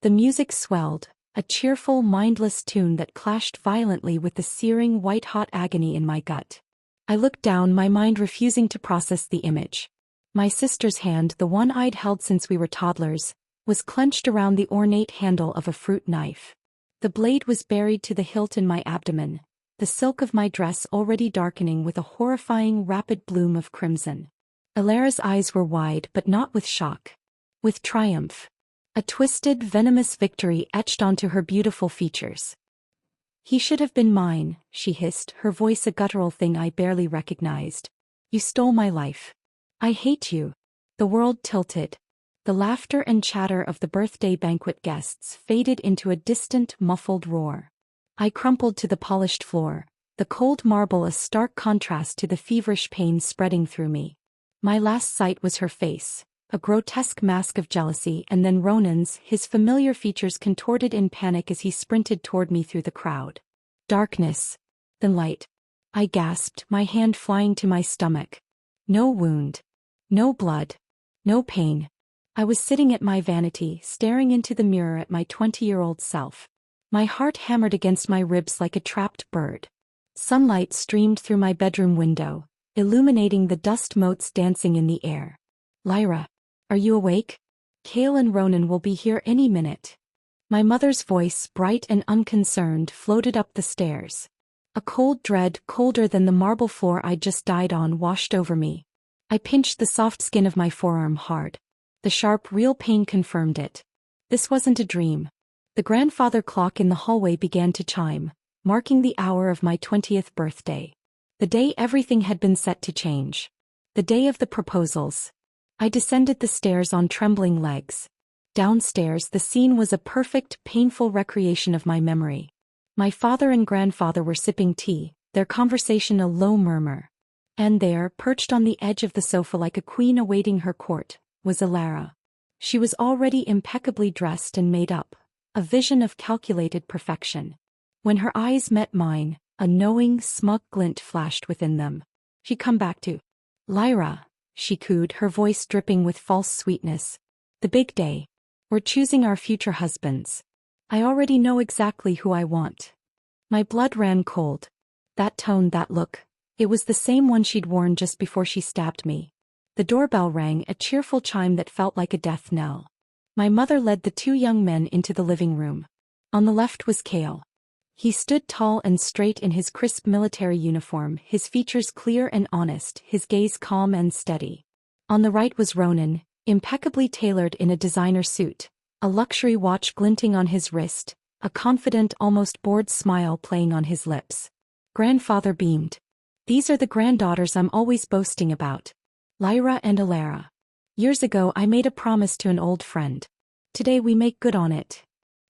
The music swelled, a cheerful, mindless tune that clashed violently with the searing, white-hot agony in my gut. I looked down, my mind refusing to process the image. My sister's hand, the one I'd held since we were toddlers, was clenched around the ornate handle of a fruit knife. The blade was buried to the hilt in my abdomen, the silk of my dress already darkening with a horrifying, rapid bloom of crimson. Alara's eyes were wide, but not with shock. With triumph. A twisted, venomous victory etched onto her beautiful features. "He should have been mine," she hissed, her voice a guttural thing I barely recognized. "You stole my life. I hate you." The world tilted. The laughter and chatter of the birthday banquet guests faded into a distant, muffled roar. I crumpled to the polished floor, the cold marble a stark contrast to the feverish pain spreading through me. My last sight was her face, a grotesque mask of jealousy, and then Ronan's, his familiar features contorted in panic as he sprinted toward me through the crowd. Darkness. Then light. I gasped, my hand flying to my stomach. No wound. No blood. No pain. I was sitting at my vanity, staring into the mirror at my 20-year-old self. My heart hammered against my ribs like a trapped bird. Sunlight streamed through my bedroom window, illuminating the dust motes dancing in the air. "Lyra, are you awake? Cale and Ronan will be here any minute." My mother's voice, bright and unconcerned, floated up the stairs. A cold dread, colder than the marble floor I'd just died on, washed over me. I pinched the soft skin of my forearm hard. The sharp, real pain confirmed it. This wasn't a dream. The grandfather clock in the hallway began to chime, marking the hour of my 20th birthday. The day everything had been set to change. The day of the proposals. I descended the stairs on trembling legs. Downstairs, the scene was a perfect, painful recreation of my memory. My father and grandfather were sipping tea, their conversation a low murmur. And there, perched on the edge of the sofa like a queen awaiting her court, was Alara. She was already impeccably dressed and made up, a vision of calculated perfection. When her eyes met mine, a knowing, smug glint flashed within them. "She'd come back to Lyra," she cooed, her voice dripping with false sweetness. "The big day. We're choosing our future husbands. I already know exactly who I want." My blood ran cold. That tone, that look, it was the same one she'd worn just before she stabbed me. The doorbell rang, a cheerful chime that felt like a death knell. My mother led the two young men into the living room. On the left was Cale. He stood tall and straight in his crisp military uniform, his features clear and honest, his gaze calm and steady. On the right was Ronan, impeccably tailored in a designer suit, a luxury watch glinting on his wrist, a confident, almost bored smile playing on his lips. Grandfather beamed. "These are the granddaughters I'm always boasting about. Lyra and Alara. Years ago I made a promise to an old friend. Today we make good on it."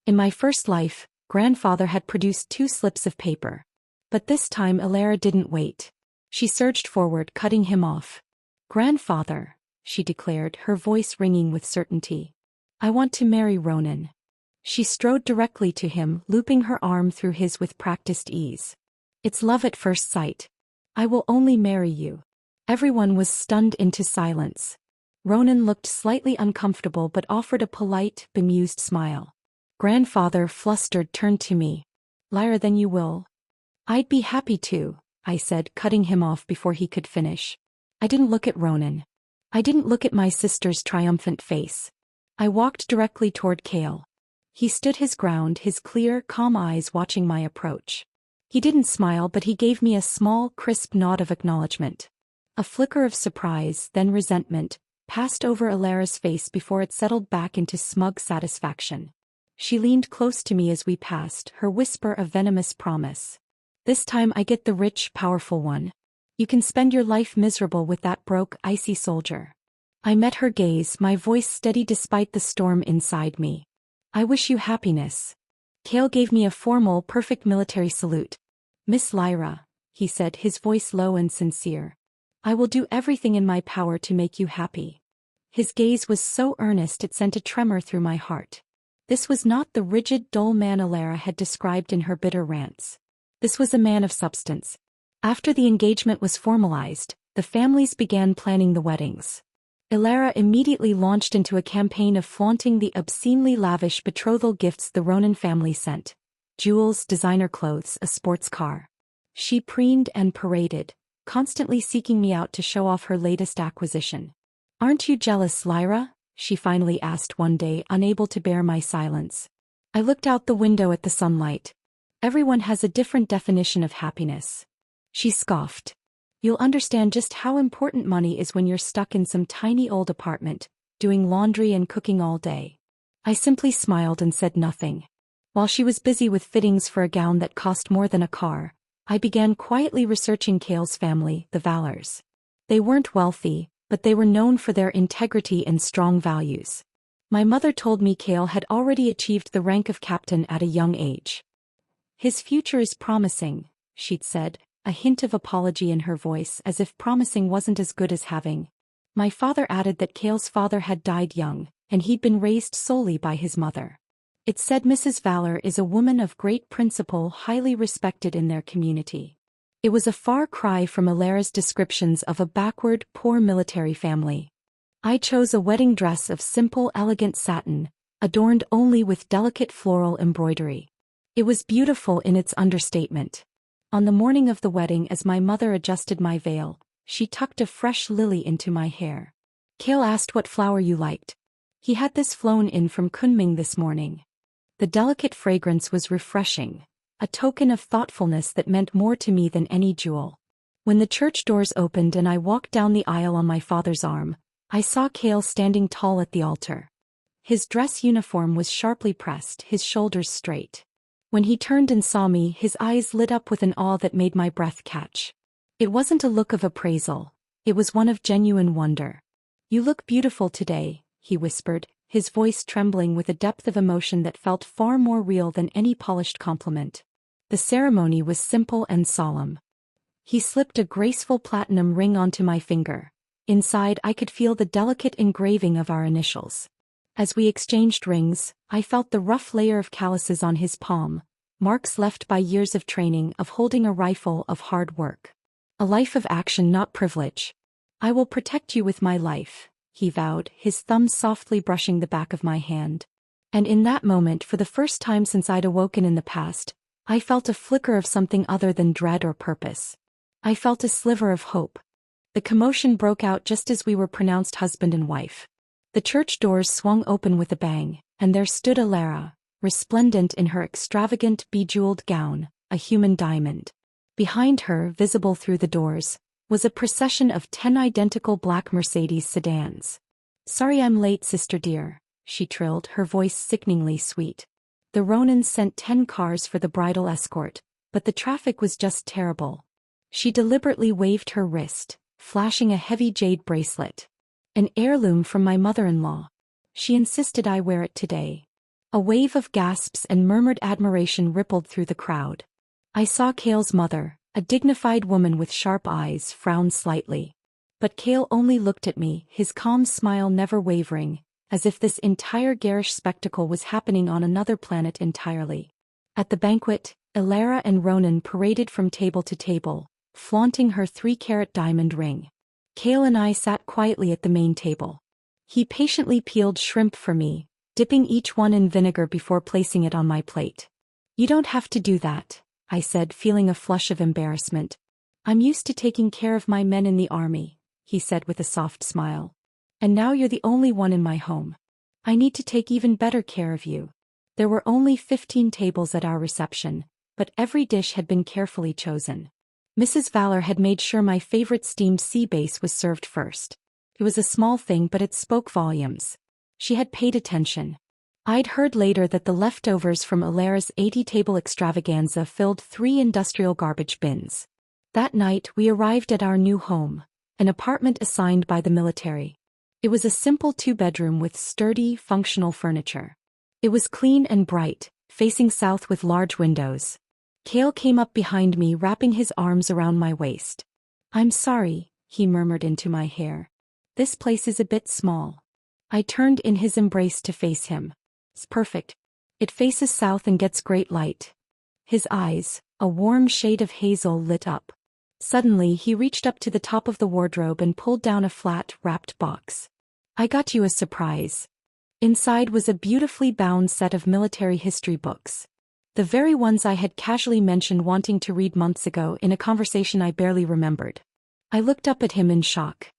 In my first life, grandfather had produced 2 slips of paper. But this time Alara didn't wait. She surged forward, cutting him off. "Grandfather," she declared, her voice ringing with certainty. "I want to marry Ronan." She strode directly to him, looping her arm through his with practiced ease. "It's love at first sight. I will only marry you." Everyone was stunned into silence. Ronan looked slightly uncomfortable but offered a polite, bemused smile. Grandfather, flustered, turned to me. "Lyra, then you will?" "I'd be happy to," I said, cutting him off before he could finish. I didn't look at Ronan. I didn't look at my sister's triumphant face. I walked directly toward Cale. He stood his ground, his clear, calm eyes watching my approach. He didn't smile, but he gave me a small, crisp nod of acknowledgement. A flicker of surprise, then resentment, passed over Alara's face before it settled back into smug satisfaction. She leaned close to me as we passed, her whisper a venomous promise. "This time I get the rich, powerful one. You can spend your life miserable with that broke, icy soldier." I met her gaze, my voice steady despite the storm inside me. "I wish you happiness." Cale gave me a formal, perfect military salute. "Miss Lyra," he said, his voice low and sincere. "I will do everything in my power to make you happy." His gaze was so earnest it sent a tremor through my heart. This was not the rigid, dull man Alara had described in her bitter rants. This was a man of substance. After the engagement was formalized, the families began planning the weddings. Ilara immediately launched into a campaign of flaunting the obscenely lavish betrothal gifts the Ronan family sent. Jewels, designer clothes, a sports car. She preened and paraded, constantly seeking me out to show off her latest acquisition. "Aren't you jealous, Lyra?" she finally asked one day, unable to bear my silence. I looked out the window at the sunlight. "Everyone has a different definition of happiness." She scoffed. "You'll understand just how important money is when you're stuck in some tiny old apartment, doing laundry and cooking all day." I simply smiled and said nothing. While she was busy with fittings for a gown that cost more than a car, I began quietly researching Cale's family, the Valors. They weren't wealthy, but they were known for their integrity and strong values. My mother told me Cale had already achieved the rank of captain at a young age. "His future is promising," she'd said, a hint of apology in her voice, as if promising wasn't as good as having. My father added that Cale's father had died young, and he'd been raised solely by his mother. It said Mrs. Valor is a woman of great principle, highly respected in their community. It was a far cry from Ilara's descriptions of a backward, poor military family. I chose a wedding dress of simple, elegant satin, adorned only with delicate floral embroidery. It was beautiful in its understatement. On the morning of the wedding, as my mother adjusted my veil, she tucked a fresh lily into my hair. "Cale asked what flower you liked. He had this flown in from Kunming this morning." The delicate fragrance was refreshing, a token of thoughtfulness that meant more to me than any jewel. When the church doors opened and I walked down the aisle on my father's arm, I saw Cale standing tall at the altar. His dress uniform was sharply pressed, his shoulders straight. When he turned and saw me, his eyes lit up with an awe that made my breath catch. It wasn't a look of appraisal, it was one of genuine wonder. "You look beautiful today," he whispered, his voice trembling with a depth of emotion that felt far more real than any polished compliment. The ceremony was simple and solemn. He slipped a graceful platinum ring onto my finger. Inside, I could feel the delicate engraving of our initials. As we exchanged rings, I felt the rough layer of calluses on his palm, marks left by years of training, of holding a rifle, of hard work. "A life of action, not privilege. I will protect you with my life," he vowed, his thumb softly brushing the back of my hand. And in that moment, for the first time since I'd awoken in the past, I felt a flicker of something other than dread or purpose. I felt a sliver of hope. The commotion broke out just as we were pronounced husband and wife. The church doors swung open with a bang, and there stood Ilara, resplendent in her extravagant bejeweled gown, a human diamond. Behind her, visible through the doors, was a procession of 10 identical black Mercedes sedans. "Sorry I'm late, sister dear," she trilled, her voice sickeningly sweet. The Ronans sent 10 cars for the bridal escort, but the traffic was just terrible. She deliberately waved her wrist, flashing a heavy jade bracelet. "An heirloom from my mother-in-law. She insisted I wear it today." A wave of gasps and murmured admiration rippled through the crowd. I saw Cale's mother, a dignified woman with sharp eyes, frown slightly. But Cale only looked at me, his calm smile never wavering, as if this entire garish spectacle was happening on another planet entirely. At the banquet, Ilara and Ronan paraded from table to table, flaunting her 3-carat diamond ring. Cale and I sat quietly at the main table. He patiently peeled shrimp for me, dipping each one in vinegar before placing it on my plate. "You don't have to do that," I said, feeling a flush of embarrassment. "I'm used to taking care of my men in the army," he said with a soft smile. "And now you're the only one in my home. I need to take even better care of you." There were only 15 tables at our reception, but every dish had been carefully chosen. Mrs. Valor had made sure my favorite steamed sea bass was served first. It was a small thing, but it spoke volumes. She had paid attention. I'd heard later that the leftovers from Ilara's 80-table extravaganza filled 3 industrial garbage bins. That night we arrived at our new home, an apartment assigned by the military. It was a simple 2-bedroom with sturdy, functional furniture. It was clean and bright, facing south with large windows. Cale came up behind me, wrapping his arms around my waist. "I'm sorry," he murmured into my hair. "This place is a bit small." I turned in his embrace to face him. "It's perfect. It faces south and gets great light." His eyes, a warm shade of hazel, lit up. Suddenly he reached up to the top of the wardrobe and pulled down a flat, wrapped box. I got you a surprise. Inside was a beautifully bound set of military history books. The very ones I had casually mentioned wanting to read months ago in a conversation I barely remembered. I looked up at him in shock.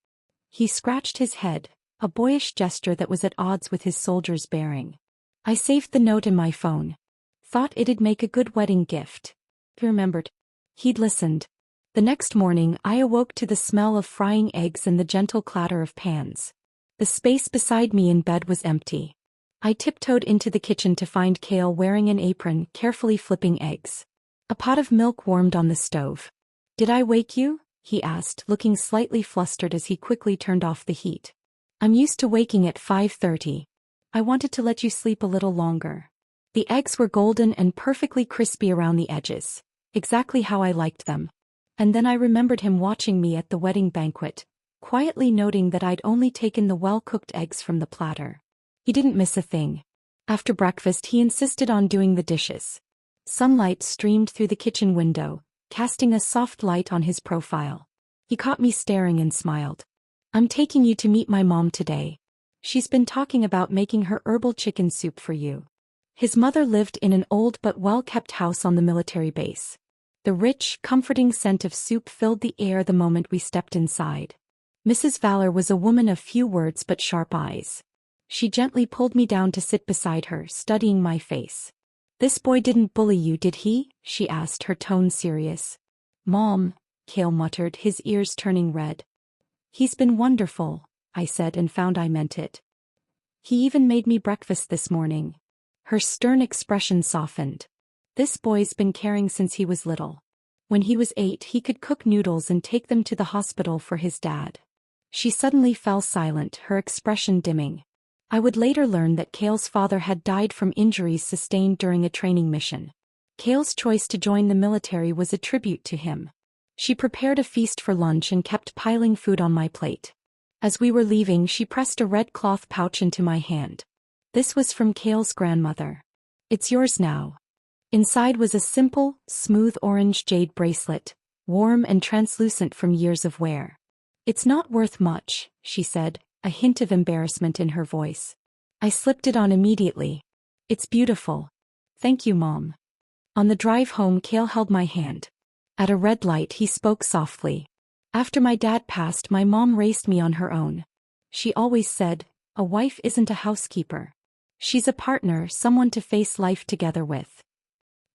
He scratched his head, a boyish gesture that was at odds with his soldier's bearing. I saved the note in my phone. Thought it'd make a good wedding gift. He remembered. He'd listened. The next morning I awoke to the smell of frying eggs and the gentle clatter of pans. The space beside me in bed was empty. I tiptoed into the kitchen to find Cale wearing an apron, carefully flipping eggs. A pot of milk warmed on the stove. "Did I wake you?" he asked, looking slightly flustered as he quickly turned off the heat. "I'm used to waking at 5:30. I wanted to let you sleep a little longer." The eggs were golden and perfectly crispy around the edges, exactly how I liked them. And then I remembered him watching me at the wedding banquet, quietly noting that I'd only taken the well-cooked eggs from the platter. He didn't miss a thing. After breakfast he insisted on doing the dishes. Sunlight streamed through the kitchen window, casting a soft light on his profile. He caught me staring and smiled. "I'm taking you to meet my mom today. She's been talking about making her herbal chicken soup for you." His mother lived in an old but well-kept house on the military base. The rich, comforting scent of soup filled the air the moment we stepped inside. Mrs. Valor was a woman of few words but sharp eyes. She gently pulled me down to sit beside her, studying my face. "This boy didn't bully you, did he?" she asked, her tone serious. "Mom," Cale muttered, his ears turning red. "He's been wonderful," I said and found I meant it. "He even made me breakfast this morning." Her stern expression softened. "This boy's been caring since he was little. When he was 8 he could cook noodles and take them to the hospital for his dad." She suddenly fell silent, her expression dimming. I would later learn that Cale's father had died from injuries sustained during a training mission. Cale's choice to join the military was a tribute to him. She prepared a feast for lunch and kept piling food on my plate. As we were leaving, she pressed a red cloth pouch into my hand. "This was from Cale's grandmother. It's yours now." Inside was a simple, smooth orange jade bracelet, warm and translucent from years of wear. "It's not worth much," she said, a hint of embarrassment in her voice. I slipped it on immediately. "It's beautiful. Thank you, Mom." On the drive home, Cale held my hand. At a red light he spoke softly. "After my dad passed, my mom raised me on her own. She always said, a wife isn't a housekeeper. She's a partner, someone to face life together with."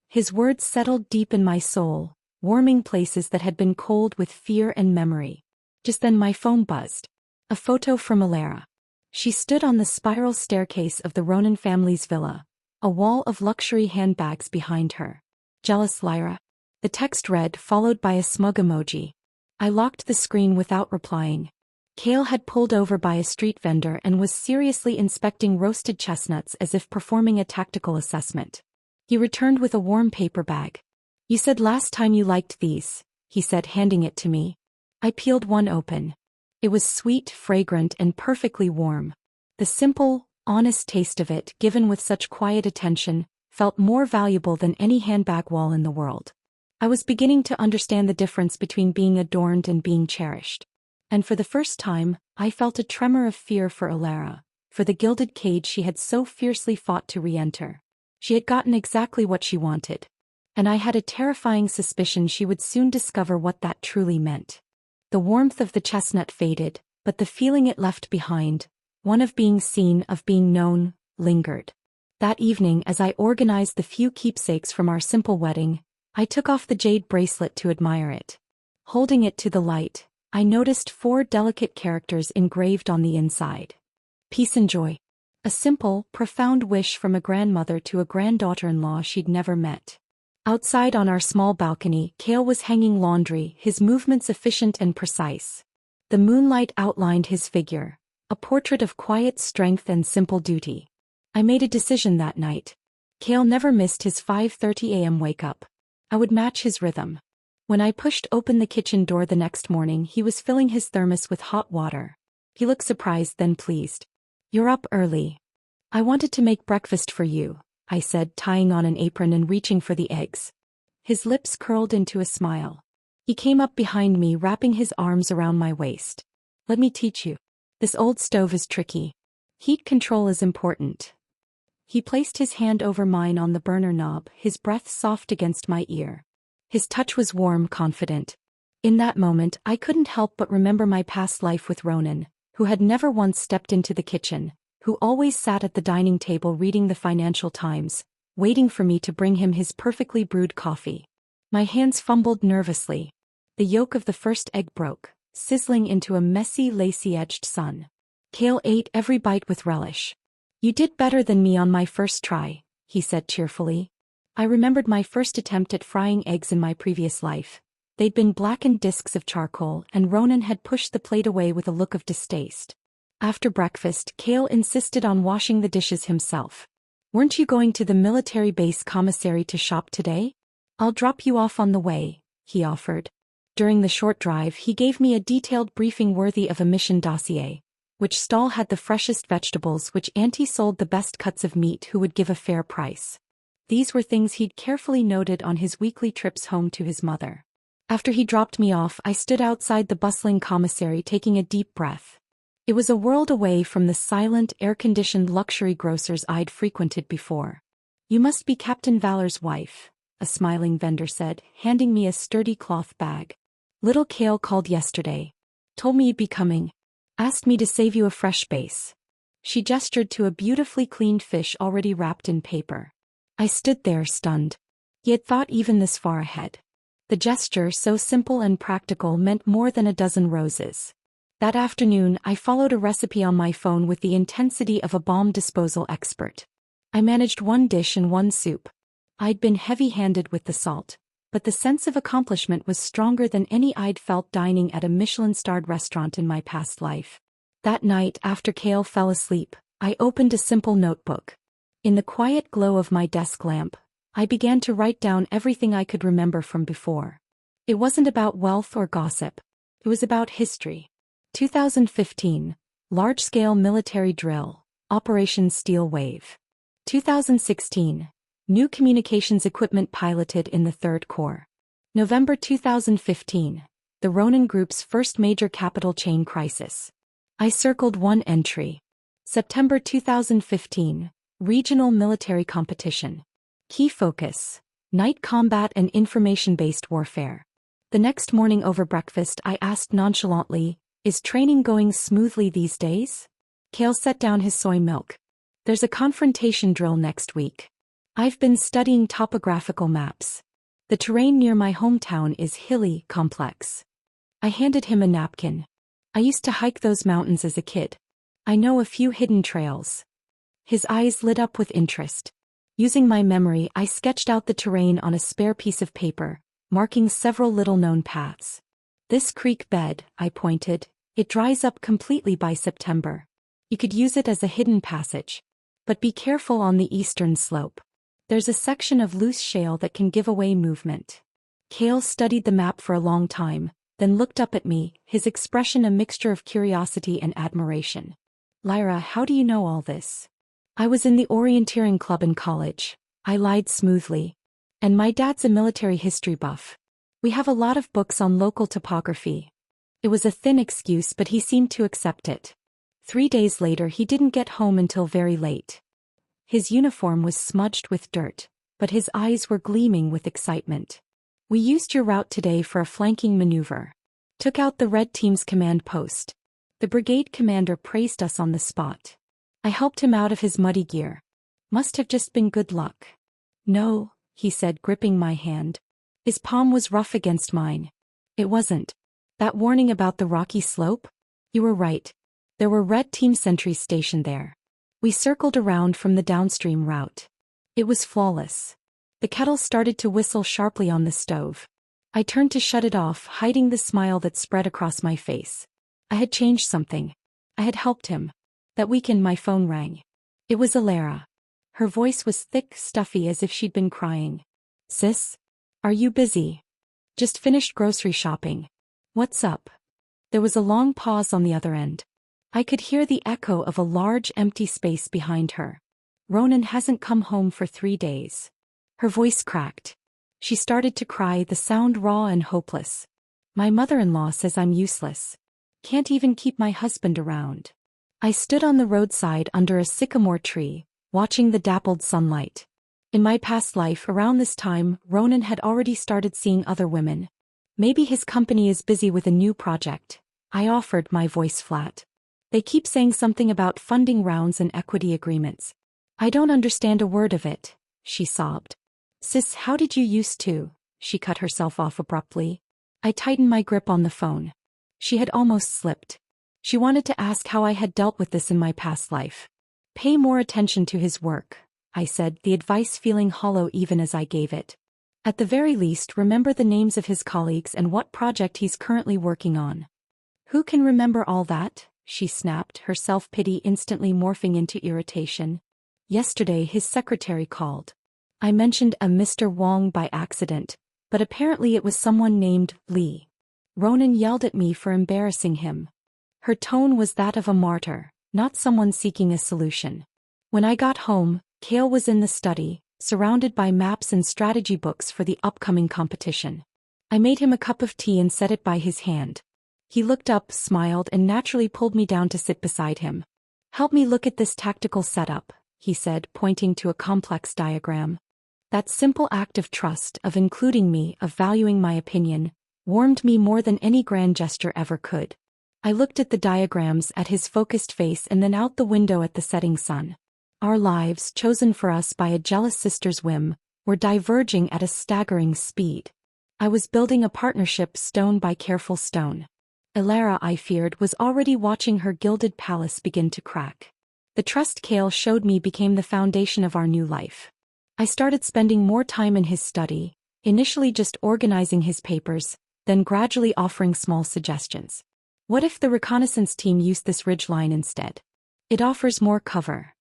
His words settled deep in my soul, warming places that had been cold with fear and memory. Just then my phone buzzed. A photo from Alara. She stood on the spiral staircase of the Ronan family's villa, a wall of luxury handbags behind her. "Jealous, Lyra?" The text read, followed by a smug emoji. I locked the screen without replying. Cale had pulled over by a street vendor and was seriously inspecting roasted chestnuts as if performing a tactical assessment. He returned with a warm paper bag. "You said last time you liked these," he said, handing it to me. I peeled one open. It was sweet, fragrant, and perfectly warm. The simple, honest taste of it, given with such quiet attention, felt more valuable than any handbag wall in the world. I was beginning to understand the difference between being adorned and being cherished. And for the first time, I felt a tremor of fear for Alara, for the gilded cage she had so fiercely fought to re-enter. She had gotten exactly what she wanted. And I had a terrifying suspicion she would soon discover what that truly meant. The warmth of the chestnut faded, but the feeling it left behind, one of being seen, of being known, lingered. That evening, as I organized the few keepsakes from our simple wedding, I took off the jade bracelet to admire it. Holding it to the light, I noticed 4 delicate characters engraved on the inside. Peace and joy. A simple, profound wish from a grandmother to a granddaughter-in-law she'd never met. Outside on our small balcony, Cale was hanging laundry, his movements efficient and precise. The moonlight outlined his figure, a portrait of quiet strength and simple duty. I made a decision that night. Cale never missed his 5:30 a.m. wake-up. I would match his rhythm. When I pushed open the kitchen door the next morning, he was filling his thermos with hot water. He looked surprised, then pleased. "You're up early. I wanted to make breakfast for you," I said, tying on an apron and reaching for the eggs. His lips curled into a smile. He came up behind me, wrapping his arms around my waist. "Let me teach you." This old stove is tricky. Heat control is important. He placed his hand over mine on the burner knob, his breath soft against my ear. His touch was warm, confident. In that moment, I couldn't help but remember my past life with Ronan, who had never once stepped into the kitchen, who always sat at the dining table reading the Financial Times, waiting for me to bring him his perfectly brewed coffee. My hands fumbled nervously. The yolk of the first egg broke, sizzling into a messy, lacy-edged sun. Cale ate every bite with relish. "You did better than me on my first try," he said cheerfully. I remembered my first attempt at frying eggs in my previous life. They'd been blackened discs of charcoal, and Ronan had pushed the plate away with a look of distaste. After breakfast, Cale insisted on washing the dishes himself. "Weren't you going to the military base commissary to shop today? I'll drop you off on the way," he offered. During the short drive, he gave me a detailed briefing worthy of a mission dossier. Which stall had the freshest vegetables, which auntie sold the best cuts of meat, who would give a fair price. These were things he'd carefully noted on his weekly trips home to his mother. After he dropped me off, I stood outside the bustling commissary taking a deep breath. It was a world away from the silent, air-conditioned luxury grocers I'd frequented before. "You must be Captain Valor's wife," a smiling vendor said, handing me a sturdy cloth bag. "Little Cale called yesterday. Told me you'd be coming. Asked me to save you a fresh base." She gestured to a beautifully cleaned fish already wrapped in paper. I stood there, stunned. He had thought even this far ahead. The gesture, so simple and practical, meant more than a dozen roses. That afternoon, I followed a recipe on my phone with the intensity of a bomb disposal expert. I managed one dish and one soup. I'd been heavy-handed with the salt, but the sense of accomplishment was stronger than any I'd felt dining at a Michelin-starred restaurant in my past life. That night, after Cale fell asleep, I opened a simple notebook. In the quiet glow of my desk lamp, I began to write down everything I could remember from before. It wasn't about wealth or gossip. It was about history. 2015, large-scale military drill, Operation Steel Wave. 2016, new communications equipment piloted in the Third Corps. November 2015, the Ronan Group's first major capital chain crisis. I circled one entry. September 2015, regional military competition. Key focus: night combat and information-based warfare. The next morning over breakfast, I asked nonchalantly, "Is training going smoothly these days?" Cale set down his soy milk. "There's a confrontation drill next week. I've been studying topographical maps. The terrain near my hometown is hilly, complex." I handed him a napkin. "I used to hike those mountains as a kid. I know a few hidden trails." His eyes lit up with interest. Using my memory, I sketched out the terrain on a spare piece of paper, marking several little-known paths. "This creek bed," I pointed, "it dries up completely by September. You could use it as a hidden passage. But be careful on the eastern slope. There's a section of loose shale that can give away movement." Cale studied the map for a long time, then looked up at me, his expression a mixture of curiosity and admiration. "Lyra, how do you know all this?" "I was in the orienteering club in college," I lied smoothly. "And my dad's a military history buff. We have a lot of books on local topography." It was a thin excuse, but he seemed to accept it. 3 days later, he didn't get home until very late. His uniform was smudged with dirt, but his eyes were gleaming with excitement. "We used your route today for a flanking maneuver. Took out the Red Team's command post. The brigade commander praised us on the spot. I helped him out of his muddy gear. Must have just been good luck." "No," he said, gripping my hand. His palm was rough against mine. "It wasn't. That warning about the rocky slope? You were right. There were Red Team sentries stationed there. We circled around from the downstream route. It was flawless." The kettle started to whistle sharply on the stove. I turned to shut it off, hiding the smile that spread across my face. I had changed something. I had helped him. That weekend my phone rang. It was Alara. Her voice was thick, stuffy, as if she'd been crying. "Sis? Are you busy? Just finished grocery shopping. What's up?" There was a long pause on the other end. I could hear the echo of a large empty space behind her. "Ronan hasn't come home for 3 days." Her voice cracked. She started to cry, the sound raw and hopeless. "My mother-in-law says I'm useless. Can't even keep my husband around." I stood on the roadside under a sycamore tree, watching the dappled sunlight. In my past life around this time, Ronan had already started seeing other women. Maybe his company is busy with a new project, I offered, my voice flat. They keep saying something about funding rounds and equity agreements. I don't understand a word of it, she sobbed. Sis, how did you used to? She cut herself off abruptly. I tightened my grip on the phone. She had almost slipped. She wanted to ask how I had dealt with this in my past life. Pay more attention to his work, I said, the advice feeling hollow even as I gave it. At the very least, remember the names of his colleagues and what project he's currently working on. Who can remember all that? She snapped, her self-pity instantly morphing into irritation. Yesterday his secretary called. I mentioned a Mr. Wong by accident, but apparently it was someone named Lee. Ronan yelled at me for embarrassing him. Her tone was that of a martyr, not someone seeking a solution. When I got home, Cale was in the study, surrounded by maps and strategy books for the upcoming competition. I made him a cup of tea and set it by his hand. He looked up, smiled, and naturally pulled me down to sit beside him. Help me look at this tactical setup, he said, pointing to a complex diagram. That simple act of trust, of including me, of valuing my opinion, warmed me more than any grand gesture ever could. I looked at the diagrams, at his focused face, and then out the window at the setting sun. Our lives, chosen for us by a jealous sister's whim, were diverging at a staggering speed. I was building a partnership stone by careful stone. Elara, I feared, was already watching her gilded palace begin to crack. The trust Cale showed me became the foundation of our new life. I started spending more time in his study, initially just organizing his papers, then gradually offering small suggestions. What if the reconnaissance team used this ridgeline instead? It offers more cover.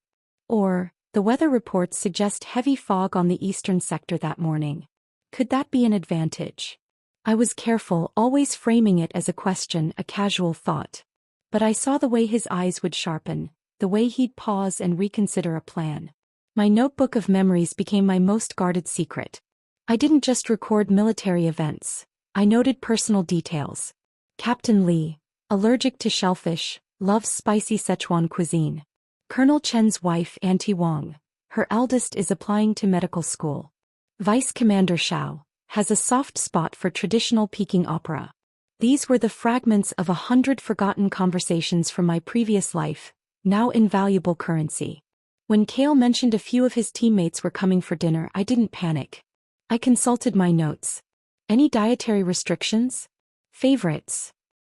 Or, the weather reports suggest heavy fog on the eastern sector that morning. Could that be an advantage? I was careful, always framing it as a question, a casual thought. But I saw the way his eyes would sharpen, the way he'd pause and reconsider a plan. My notebook of memories became my most guarded secret. I didn't just record military events. I noted personal details. Captain Lee, allergic to shellfish, loves spicy Sichuan cuisine. Colonel Chen's wife, Auntie Wang, her eldest, is applying to medical school. Vice Commander Xiao has a soft spot for traditional Peking opera. These were the fragments of 100 forgotten conversations from my previous life, now invaluable currency. When Cale mentioned a few of his teammates were coming for dinner, I didn't panic. I consulted my notes. Any dietary restrictions? Favorites?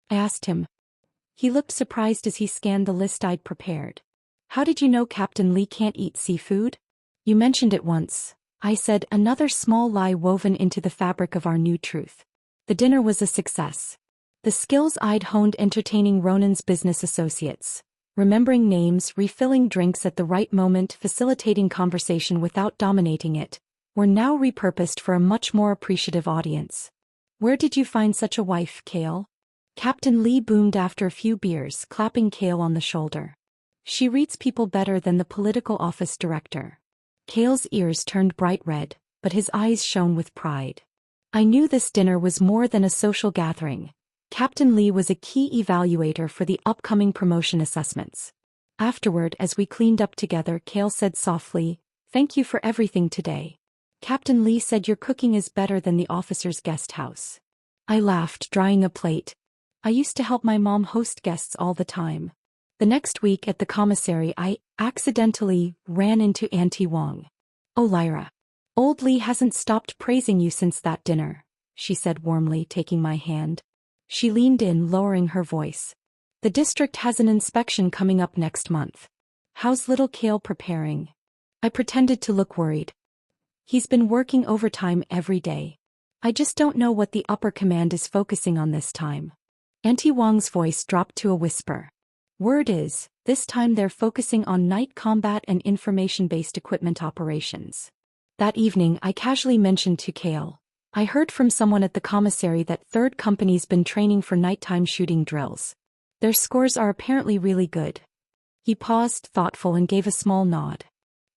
I asked him. He looked surprised as he scanned the list I'd prepared. How did you know Captain Lee can't eat seafood? You mentioned it once, I said, another small lie woven into the fabric of our new truth. The dinner was a success. The skills I'd honed entertaining Ronan's business associates, remembering names, refilling drinks at the right moment, facilitating conversation without dominating it, were now repurposed for a much more appreciative audience. Where did you find such a wife, Cale? Captain Lee boomed after a few beers, clapping Cale on the shoulder. She reads people better than the political office director. Cale's ears turned bright red, but his eyes shone with pride. I knew this dinner was more than a social gathering. Captain Lee was a key evaluator for the upcoming promotion assessments. Afterward, as we cleaned up together, Cale said softly, "Thank you for everything today. Captain Lee said your cooking is better than the officer's guest house." I laughed, drying a plate. I used to help my mom host guests all the time. The next week at the commissary, I accidentally ran into Auntie Wang. "Oh, Lyra. Old Lee hasn't stopped praising you since that dinner," she said warmly, taking my hand. She leaned in, lowering her voice. "The district has an inspection coming up next month. How's little Cale preparing?" I pretended to look worried. "He's been working overtime every day. I just don't know what the upper command is focusing on this time." Auntie Wang's voice dropped to a whisper. "Word is, this time they're focusing on night combat and information-based equipment operations." That evening, I casually mentioned to Cale, "I heard from someone at the commissary that Third Company's been training for nighttime shooting drills. Their scores are apparently really good." He paused, thoughtful, and gave a small nod.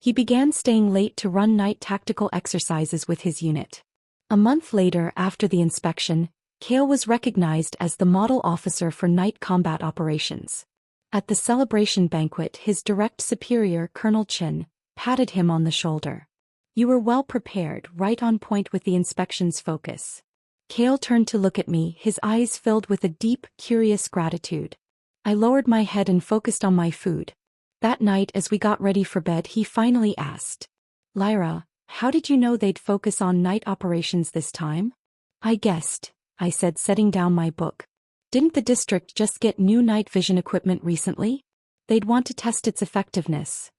He began staying late to run night tactical exercises with his unit. A month later, after the inspection, Cale was recognized as the model officer for night combat operations. At the celebration banquet, his direct superior, Colonel Chin, patted him on the shoulder. "You were well prepared, right on point with the inspection's focus." Kale turned to look at me, his eyes filled with a deep, curious gratitude. I lowered my head and focused on my food. That night, as we got ready for bed, he finally asked, "Lyra, how did you know they'd focus on night operations this time?" "I guessed," I said, setting down my book. "Didn't the district just get new night vision equipment recently? They'd want to test its effectiveness."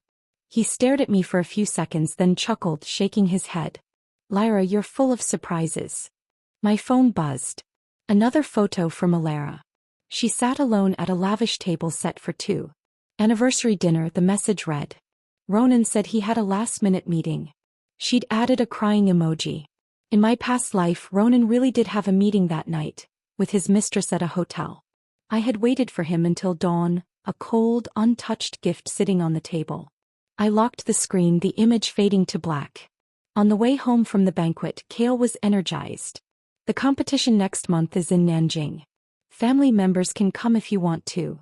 He stared at me for a few seconds, then chuckled, shaking his head. "Lyra, you're full of surprises." My phone buzzed. Another photo from Alara. She sat alone at a lavish table set for two. "Anniversary dinner," the message read. Ronan said he had a last-minute meeting. She'd added a crying emoji. In my past life, Ronan really did have a meeting that night, with his mistress at a hotel. I had waited for him until dawn, a cold, untouched gift sitting on the table. I locked the screen, the image fading to black. On the way home from the banquet, Kale was energized. "The competition next month is in Nanjing. Family members can come if you want to."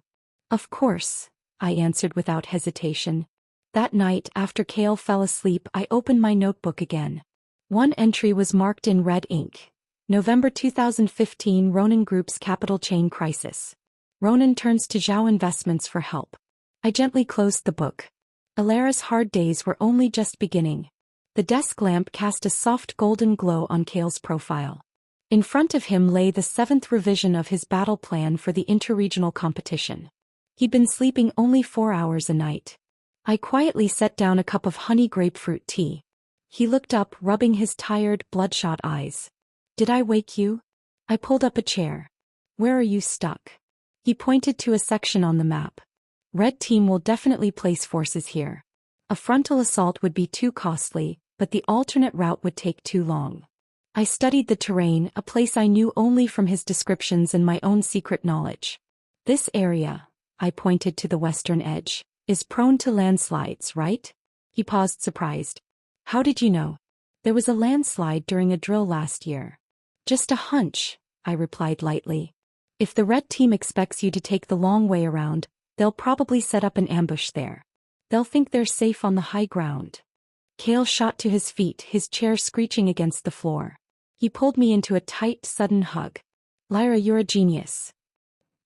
"Of course," I answered without hesitation. That night, after Kale fell asleep, I opened my notebook again. One entry was marked in red ink. November 2015, Ronan Group's capital chain crisis. Ronan turns to Zhao Investments for help. I gently closed the book. Alara's hard days were only just beginning. The desk lamp cast a soft golden glow on Kale's profile. In front of him lay the 7th revision of his battle plan for the interregional competition. He'd been sleeping only 4 hours a night. I quietly set down a cup of honey grapefruit tea. He looked up, rubbing his tired, bloodshot eyes. "Did I wake you?" I pulled up a chair. "Where are you stuck?" He pointed to a section on the map. "Red team will definitely place forces here. A frontal assault would be too costly, but the alternate route would take too long." I studied the terrain, a place I knew only from his descriptions and my own secret knowledge. "This area," I pointed to the western edge, "is prone to landslides, right?" He paused, surprised. "How did you know?" "There was a landslide during a drill last year." "Just a hunch," I replied lightly. "If the red team expects you to take the long way around, they'll probably set up an ambush there. They'll think they're safe on the high ground." Kale shot to his feet, his chair screeching against the floor. He pulled me into a tight, sudden hug. "Lyra, you're a genius."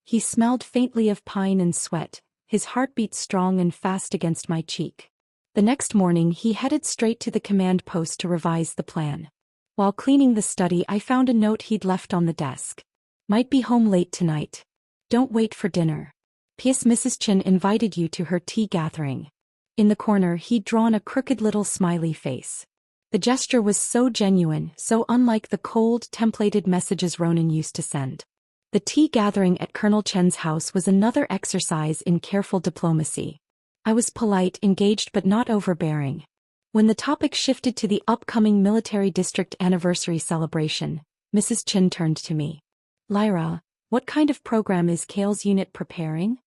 He smelled faintly of pine and sweat, his heartbeat strong and fast against my cheek. The next morning, he headed straight to the command post to revise the plan. While cleaning the study, I found a note he'd left on the desk. "Might be home late tonight. Don't wait for dinner. P.S. Mrs. Chin invited you to her tea gathering." In the corner, he'd drawn a crooked little smiley face. The gesture was so genuine, so unlike the cold, templated messages Ronan used to send. The tea gathering at Colonel Chen's house was another exercise in careful diplomacy. I was polite, engaged but not overbearing. When the topic shifted to the upcoming military district anniversary celebration, Mrs. Chin turned to me. "Lyra, what kind of program is Kale's unit preparing?"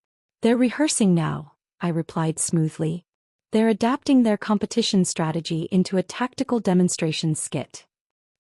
"They're rehearsing now," I replied smoothly. "They're adapting their competition strategy into a tactical demonstration skit."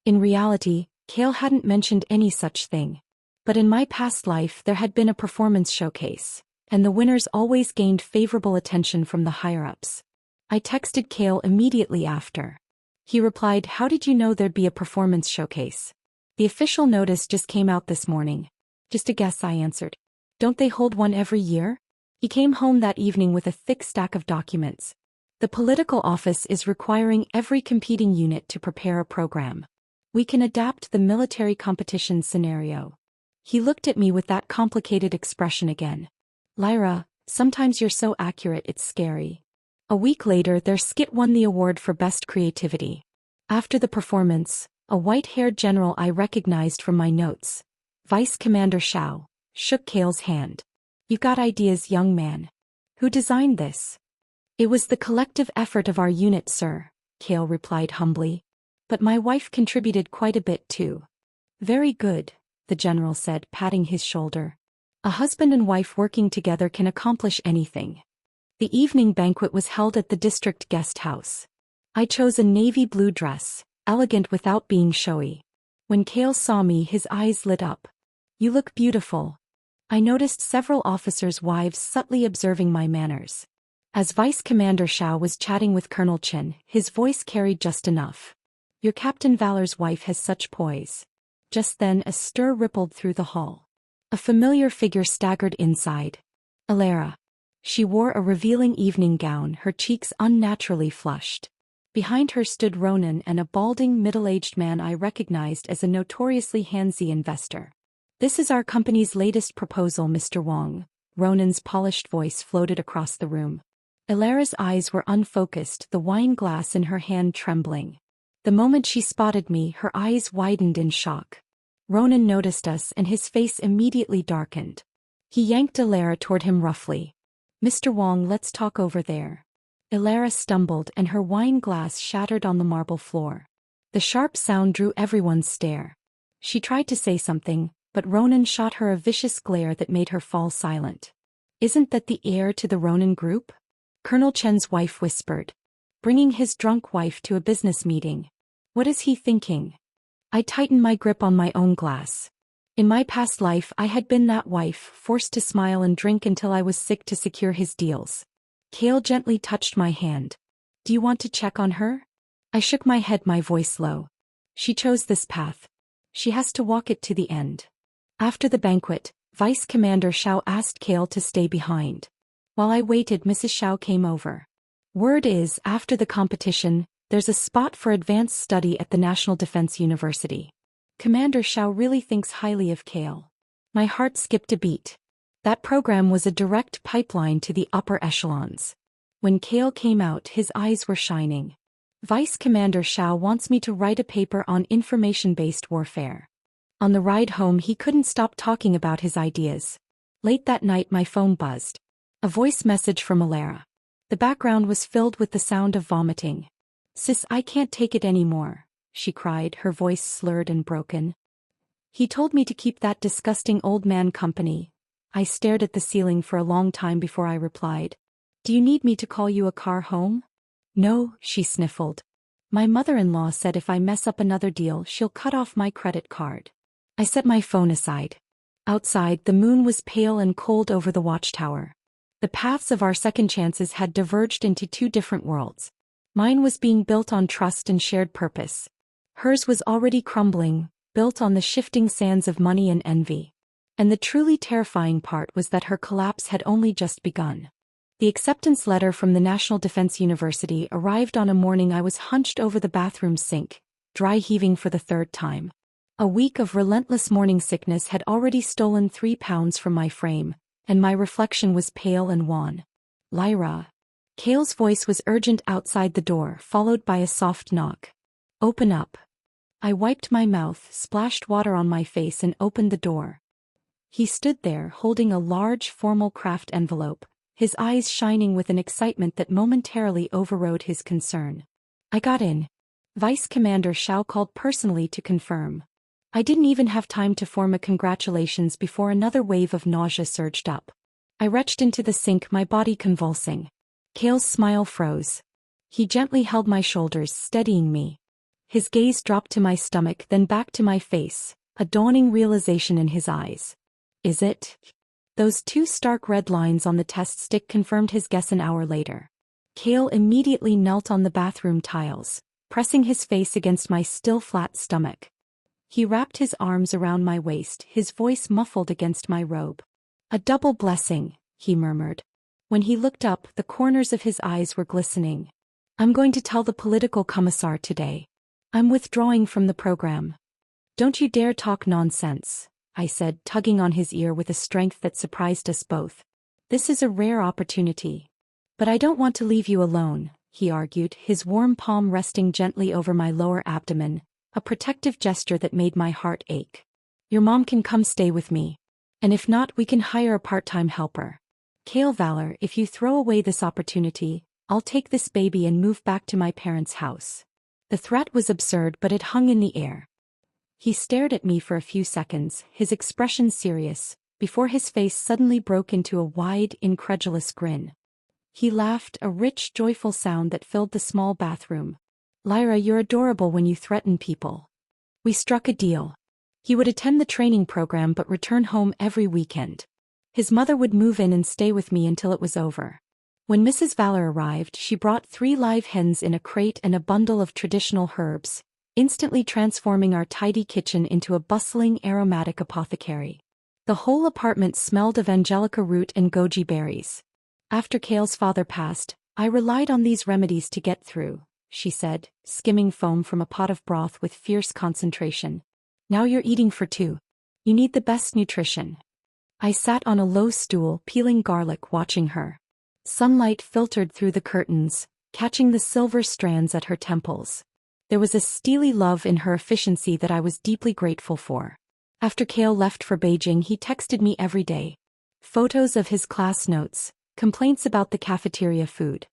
In reality, Kale hadn't mentioned any such thing. But in my past life there had been a performance showcase, and the winners always gained favorable attention from the higher-ups. I texted Kale immediately after. He replied, "How did you know there'd be a performance showcase?" "The official notice just came out this morning." "Just a guess," I answered. "Don't they hold one every year?" He came home that evening with a thick stack of documents. "The political office is requiring every competing unit to prepare a program. We can adapt the military competition scenario." He looked at me with that complicated expression again. "Lyra, sometimes you're so accurate it's scary." A week later, their skit won the award for Best Creativity. After the performance, a white-haired general I recognized from my notes, Vice Commander Shao, shook Kale's hand. "You've got ideas, young man. Who designed this?" "It was the collective effort of our unit, sir," Kale replied humbly. "But my wife contributed quite a bit too." "Very good," the general said, patting his shoulder. "A husband and wife working together can accomplish anything." The evening banquet was held at the district guest house. I chose a navy blue dress, elegant without being showy. When Kale saw me, his eyes lit up. "You look beautiful." I noticed several officers' wives subtly observing my manners. As Vice Commander Shao was chatting with Colonel Chen, his voice carried just enough. Your Captain Valor's wife has such poise. Just then a stir rippled through the hall. A familiar figure staggered inside. Alara. She wore a revealing evening gown, her cheeks unnaturally flushed. Behind her stood Ronan and a balding middle-aged man I recognized as a notoriously handsy investor. This is our company's latest proposal, Mr. Wong. Ronan's polished voice floated across the room. Alara's eyes were unfocused, the wine glass in her hand trembling. The moment she spotted me, her eyes widened in shock. Ronan noticed us and his face immediately darkened. He yanked Alara toward him roughly. Mr. Wong, let's talk over there. Alara stumbled and her wine glass shattered on the marble floor. The sharp sound drew everyone's stare. She tried to say something, but Ronan shot her a vicious glare that made her fall silent. Isn't that the heir to the Ronan group? Colonel Chen's wife whispered. Bringing his drunk wife to a business meeting. What is he thinking? I tightened my grip on my own glass. In my past life I had been that wife, forced to smile and drink until I was sick to secure his deals. Kale gently touched my hand. Do you want to check on her? I shook my head, my voice low. She chose this path. She has to walk it to the end. After the banquet, Vice Commander Shao asked Kale to stay behind. While I waited, Mrs. Shao came over. Word is, after the competition, there's a spot for advanced study at the National Defense University. Commander Shao really thinks highly of Kale. My heart skipped a beat. That program was a direct pipeline to the upper echelons. When Kale came out, his eyes were shining. Vice Commander Shao wants me to write a paper on information-based warfare. On the ride home, he couldn't stop talking about his ideas. Late that night, my phone buzzed. A voice message from Alara. The background was filled with the sound of vomiting. Sis, I can't take it anymore, she cried, her voice slurred and broken. He told me to keep that disgusting old man company. I stared at the ceiling for a long time before I replied. Do you need me to call you a car home? No, she sniffled. My mother-in-law said if I mess up another deal, she'll cut off my credit card. I set my phone aside. Outside, the moon was pale and cold over the watchtower. The paths of our second chances had diverged into two different worlds. Mine was being built on trust and shared purpose. Hers was already crumbling, built on the shifting sands of money and envy. And the truly terrifying part was that her collapse had only just begun. The acceptance letter from the National Defense University arrived on a morning I was hunched over the bathroom sink, dry heaving for the third time. A week of relentless morning sickness had already stolen 3 pounds from my frame, and my reflection was pale and wan. Lyra. Kale's voice was urgent outside the door, followed by a soft knock. Open up. I wiped my mouth, splashed water on my face and opened the door. He stood there, holding a large formal craft envelope, his eyes shining with an excitement that momentarily overrode his concern. I got in. Vice Commander Shao called personally to confirm. I didn't even have time to form a congratulations before another wave of nausea surged up. I retched into the sink, my body convulsing. Kale's smile froze. He gently held my shoulders, steadying me. His gaze dropped to my stomach, then back to my face, a dawning realization in his eyes. Is it? Those 2 stark red lines on the test stick confirmed his guess an hour later. Kale immediately knelt on the bathroom tiles, pressing his face against my still flat stomach. He wrapped his arms around my waist, his voice muffled against my robe. A double blessing, he murmured. When he looked up, the corners of his eyes were glistening. I'm going to tell the political commissar today. I'm withdrawing from the program. Don't you dare talk nonsense, I said, tugging on his ear with a strength that surprised us both. This is a rare opportunity. But I don't want to leave you alone, he argued, his warm palm resting gently over my lower abdomen, a protective gesture that made my heart ache. Your mom can come stay with me. And if not, we can hire a part-time helper. Kale Valor, if you throw away this opportunity, I'll take this baby and move back to my parents' house. The threat was absurd, but it hung in the air. He stared at me for a few seconds, his expression serious, before his face suddenly broke into a wide, incredulous grin. He laughed, a rich, joyful sound that filled the small bathroom. Lyra, you're adorable when you threaten people. We struck a deal. He would attend the training program but return home every weekend. His mother would move in and stay with me until it was over. When Mrs. Valor arrived, she brought 3 live hens in a crate and a bundle of traditional herbs, instantly transforming our tidy kitchen into a bustling, aromatic apothecary. The whole apartment smelled of angelica root and goji berries. After Kale's father passed, I relied on these remedies to get through, she said, skimming foam from a pot of broth with fierce concentration. Now you're eating for 2. You need the best nutrition. I sat on a low stool, peeling garlic, watching her. Sunlight filtered through the curtains, catching the silver strands at her temples. There was a steely love in her efficiency that I was deeply grateful for. After Kale left for Beijing, he texted me every day. Photos of his class notes, complaints about the cafeteria food.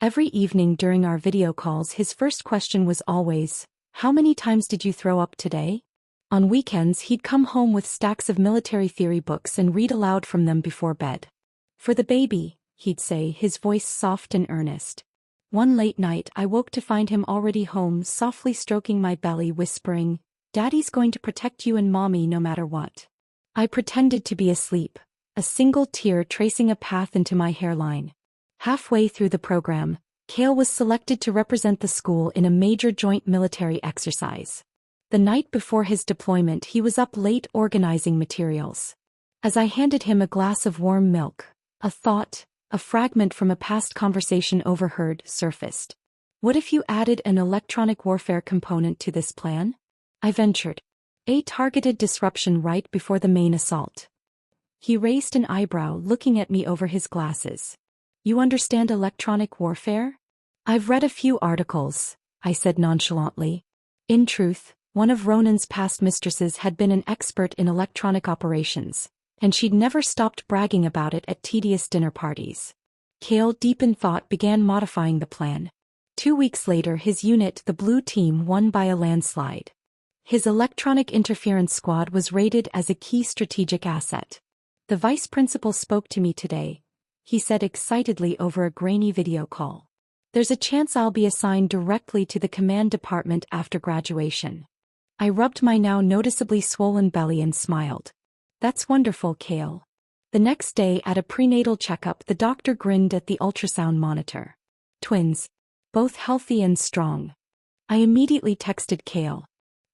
Every evening during our video calls, his first question was always, "How many times did you throw up today?" On weekends, he'd come home with stacks of military theory books and read aloud from them before bed. "For the baby," he'd say, his voice soft and earnest. One late night, I woke to find him already home, softly stroking my belly, whispering, "Daddy's going to protect you and Mommy no matter what." I pretended to be asleep, a single tear tracing a path into my hairline. Halfway through the program, Kale was selected to represent the school in a major joint military exercise. The night before his deployment, he was up late organizing materials. As I handed him a glass of warm milk, a thought, a fragment from a past conversation overheard, surfaced. What if you added an electronic warfare component to this plan? I ventured. A targeted disruption right before the main assault. He raised an eyebrow, looking at me over his glasses. "You understand electronic warfare?" "I've read a few articles," I said nonchalantly. In truth, one of Ronan's past mistresses had been an expert in electronic operations, and she'd never stopped bragging about it at tedious dinner parties. Kale, deep in thought, began modifying the plan. 2 weeks later, his unit, the Blue Team, won by a landslide. His electronic interference squad was rated as a key strategic asset. "The vice principal spoke to me today," he said excitedly over a grainy video call. "There's a chance I'll be assigned directly to the command department after graduation." I rubbed my now noticeably swollen belly and smiled. "That's wonderful, Kale." The next day at a prenatal checkup, the doctor grinned at the ultrasound monitor. "Twins. Both healthy and strong." I immediately texted Kale.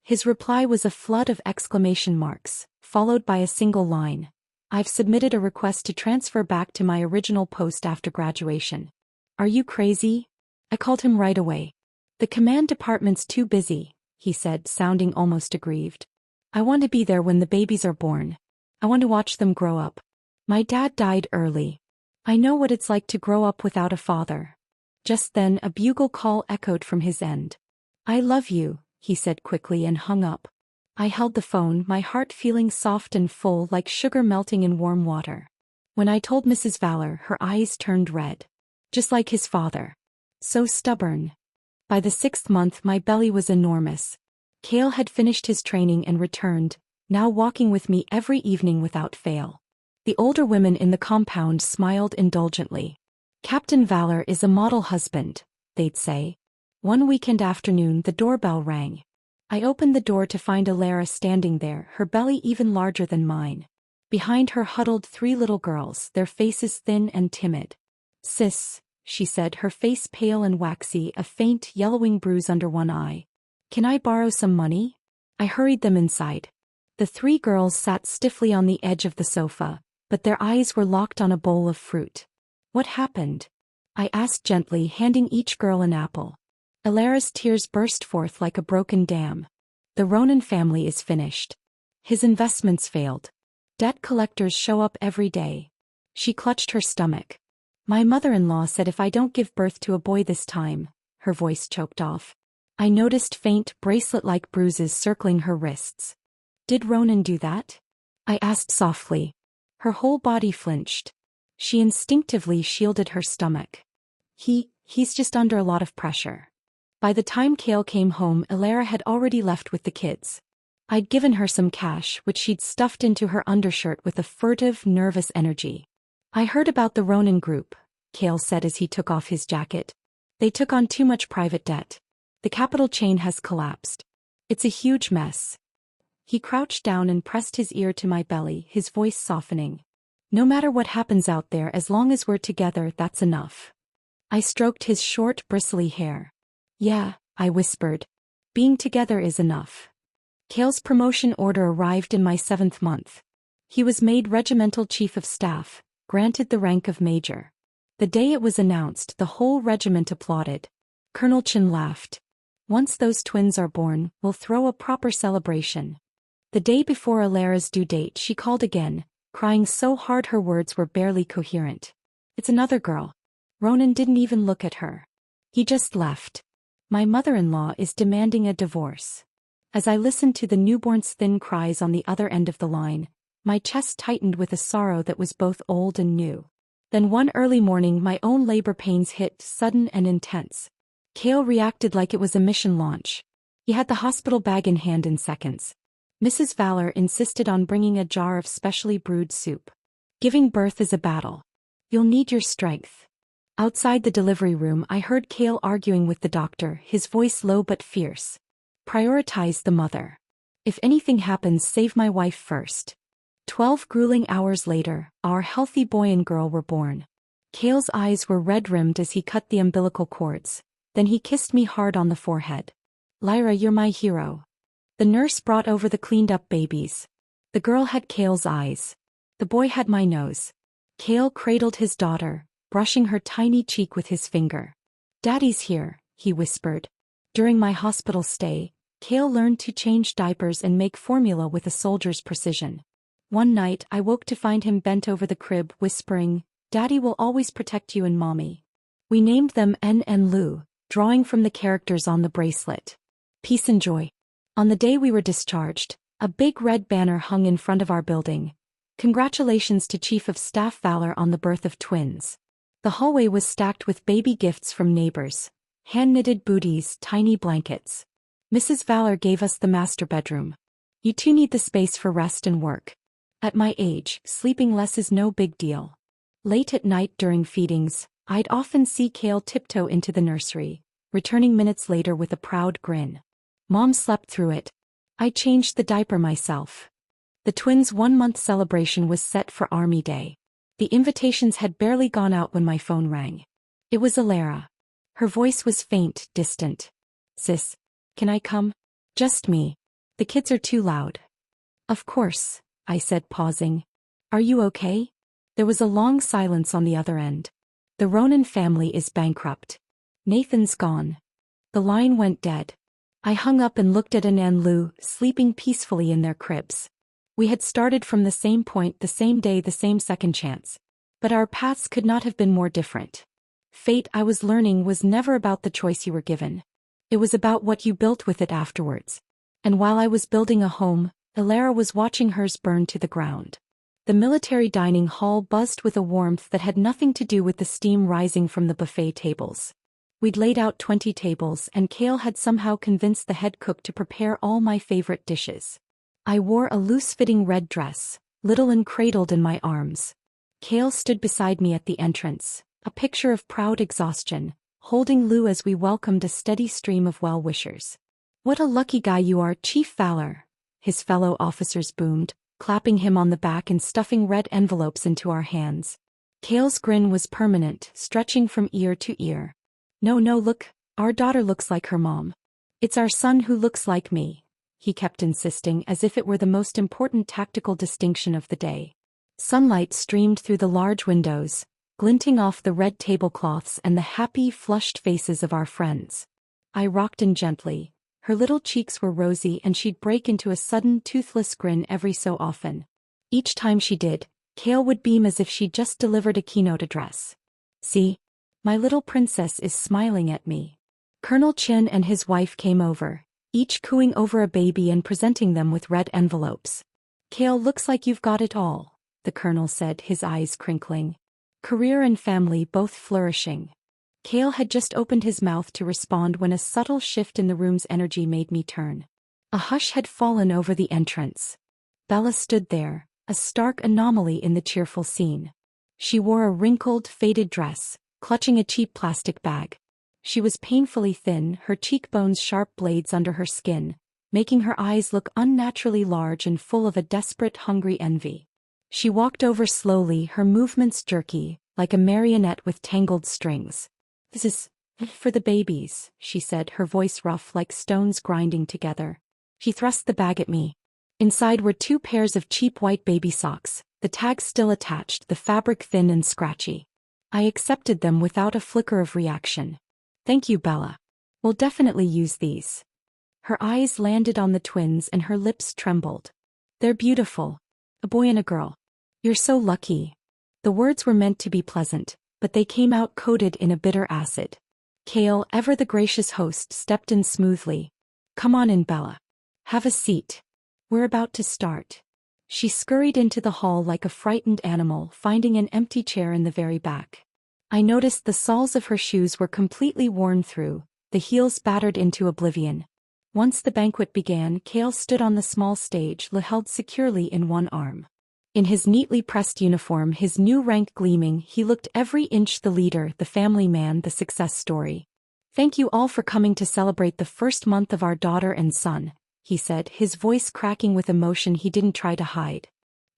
His reply was a flood of exclamation marks, followed by a single line. "I've submitted a request to transfer back to my original post after graduation." "Are you crazy?" I called him right away. "The command department's too busy," he said, sounding almost aggrieved. "I want to be there when the babies are born. I want to watch them grow up. My dad died early. I know what it's like to grow up without a father." Just then a bugle call echoed from his end. "I love you," he said quickly and hung up. I held the phone, my heart feeling soft and full like sugar melting in warm water. When I told Mrs. Valor, her eyes turned red. Just like his father. So stubborn. By the 6th month, my belly was enormous. Kale had finished his training and returned, now walking with me every evening without fail. The older women in the compound smiled indulgently. "Captain Valor is a model husband," they'd say. One weekend afternoon, the doorbell rang. I opened the door to find Alara standing there, her belly even larger than mine. Behind her huddled 3 little girls, their faces thin and timid. "Sis," she said, her face pale and waxy, a faint yellowing bruise under one eye. "Can I borrow some money?" I hurried them inside. The 3 girls sat stiffly on the edge of the sofa, but their eyes were locked on a bowl of fruit. "What happened?" I asked gently, handing each girl an apple. Alara's tears burst forth like a broken dam. "The Ronan family is finished. His investments failed. Debt collectors show up every day." She clutched her stomach. "My mother-in-law said if I don't give birth to a boy this time," her voice choked off. I noticed faint, bracelet-like bruises circling her wrists. "Did Ronan do that?" I asked softly. Her whole body flinched. She instinctively shielded her stomach. He's just under a lot of pressure." By the time Kale came home, Alara had already left with the kids. I'd given her some cash, which she'd stuffed into her undershirt with a furtive, nervous energy. "I heard about the Ronan group," Kale said as he took off his jacket. "They took on too much private debt. The capital chain has collapsed. It's a huge mess." He crouched down and pressed his ear to my belly, his voice softening. No matter what happens out there, as long as we're together, that's enough. I stroked his short, bristly hair. Yeah, I whispered. Being together is enough. Cale's promotion order arrived in my 7th month. He was made regimental chief of staff, granted the rank of major. The day it was announced, the whole regiment applauded. Colonel Chin laughed. Once those twins are born, we'll throw a proper celebration. The day before Alara's due date, she called again, crying so hard her words were barely coherent. It's another girl. Ronan didn't even look at her. He just left. My mother-in-law is demanding a divorce. As I listened to the newborn's thin cries on the other end of the line, my chest tightened with a sorrow that was both old and new. Then one early morning my own labor pains hit, sudden and intense. Cale reacted like it was a mission launch. He had the hospital bag in hand in seconds. Mrs. Valor insisted on bringing a jar of specially brewed soup. Giving birth is a battle. You'll need your strength. Outside the delivery room I heard Cale arguing with the doctor, his voice low but fierce. Prioritize the mother. If anything happens, save my wife first. 12 grueling hours later, our healthy boy and girl were born. Cale's eyes were red-rimmed as he cut the umbilical cords. Then he kissed me hard on the forehead. Lyra, you're my hero. The nurse brought over the cleaned-up babies. The girl had Cale's eyes. The boy had my nose. Cale cradled his daughter, brushing her tiny cheek with his finger. Daddy's here, he whispered. During my hospital stay, Cale learned to change diapers and make formula with a soldier's precision. One night I woke to find him bent over the crib, whispering, "Daddy will always protect you and Mommy." We named them En and Lu, drawing from the characters on the bracelet. Peace and joy. On the day we were discharged, a big red banner hung in front of our building. Congratulations to Chief of Staff Valor on the birth of twins. The hallway was stacked with baby gifts from neighbors. Hand-knitted booties, tiny blankets. Mrs. Valor gave us the master bedroom. You two need the space for rest and work. At my age, sleeping less is no big deal. Late at night during feedings, I'd often see Cale tiptoe into the nursery, returning minutes later with a proud grin. Mom slept through it. I changed the diaper myself. The twins' 1-month celebration was set for Army Day. The invitations had barely gone out when my phone rang. It was Alara. Her voice was faint, distant. Sis, can I come? Just me. The kids are too loud. Of course, I said, pausing. Are you okay? There was a long silence on the other end. The Ronan family is bankrupt. Nathan's gone. The line went dead. I hung up and looked at An and Lu, sleeping peacefully in their cribs. We had started from the same point, the same day, the same second chance. But our paths could not have been more different. Fate, I was learning, was never about the choice you were given. It was about what you built with it afterwards. And while I was building a home, Alara was watching hers burn to the ground. The military dining hall buzzed with a warmth that had nothing to do with the steam rising from the buffet tables. We'd laid out 20 tables, and Cale had somehow convinced the head cook to prepare all my favorite dishes. I wore a loose-fitting red dress, little and cradled in my arms. Cale stood beside me at the entrance, a picture of proud exhaustion, holding Lu as we welcomed a steady stream of well-wishers. What a lucky guy you are, Chief Valor, his fellow officers boomed, clapping him on the back and stuffing red envelopes into our hands. Cale's grin was permanent, stretching from ear to ear. No, look, our daughter looks like her mom. It's our son who looks like me, he kept insisting, as if it were the most important tactical distinction of the day. Sunlight streamed through the large windows, glinting off the red tablecloths and the happy, flushed faces of our friends. I rocked An gently. Her little cheeks were rosy and she'd break into a sudden, toothless grin every so often. Each time she did, Cale would beam as if she'd just delivered a keynote address. See? My little princess is smiling at me. Colonel Chin and his wife came over, each cooing over a baby and presenting them with red envelopes. Cale, looks like you've got it all, the colonel said, his eyes crinkling. Career and family both flourishing. Cale had just opened his mouth to respond when a subtle shift in the room's energy made me turn. A hush had fallen over the entrance. Bella stood there, a stark anomaly in the cheerful scene. She wore a wrinkled, faded dress, clutching a cheap plastic bag. She was painfully thin, her cheekbones sharp blades under her skin, making her eyes look unnaturally large and full of a desperate, hungry envy. She walked over slowly, her movements jerky, like a marionette with tangled strings. "This is for the babies," she said, her voice rough like stones grinding together. She thrust the bag at me. Inside were 2 pairs of cheap white baby socks, the tags still attached, the fabric thin and scratchy. I accepted them without a flicker of reaction. "Thank you, Bella. We'll definitely use these." Her eyes landed on the twins and her lips trembled. "They're beautiful. A boy and a girl. You're so lucky." The words were meant to be pleasant, but they came out coated in a bitter acid. Kale, ever the gracious host, stepped in smoothly. "Come on in, Bella. Have a seat. We're about to start." She scurried into the hall like a frightened animal, finding an empty chair in the very back. I noticed the soles of her shoes were completely worn through, the heels battered into oblivion. Once the banquet began, Kale stood on the small stage, held securely in one arm. In his neatly pressed uniform, his new rank gleaming, he looked every inch the leader, the family man, the success story. "Thank you all for coming to celebrate the first month of our daughter and son," he said, his voice cracking with emotion he didn't try to hide.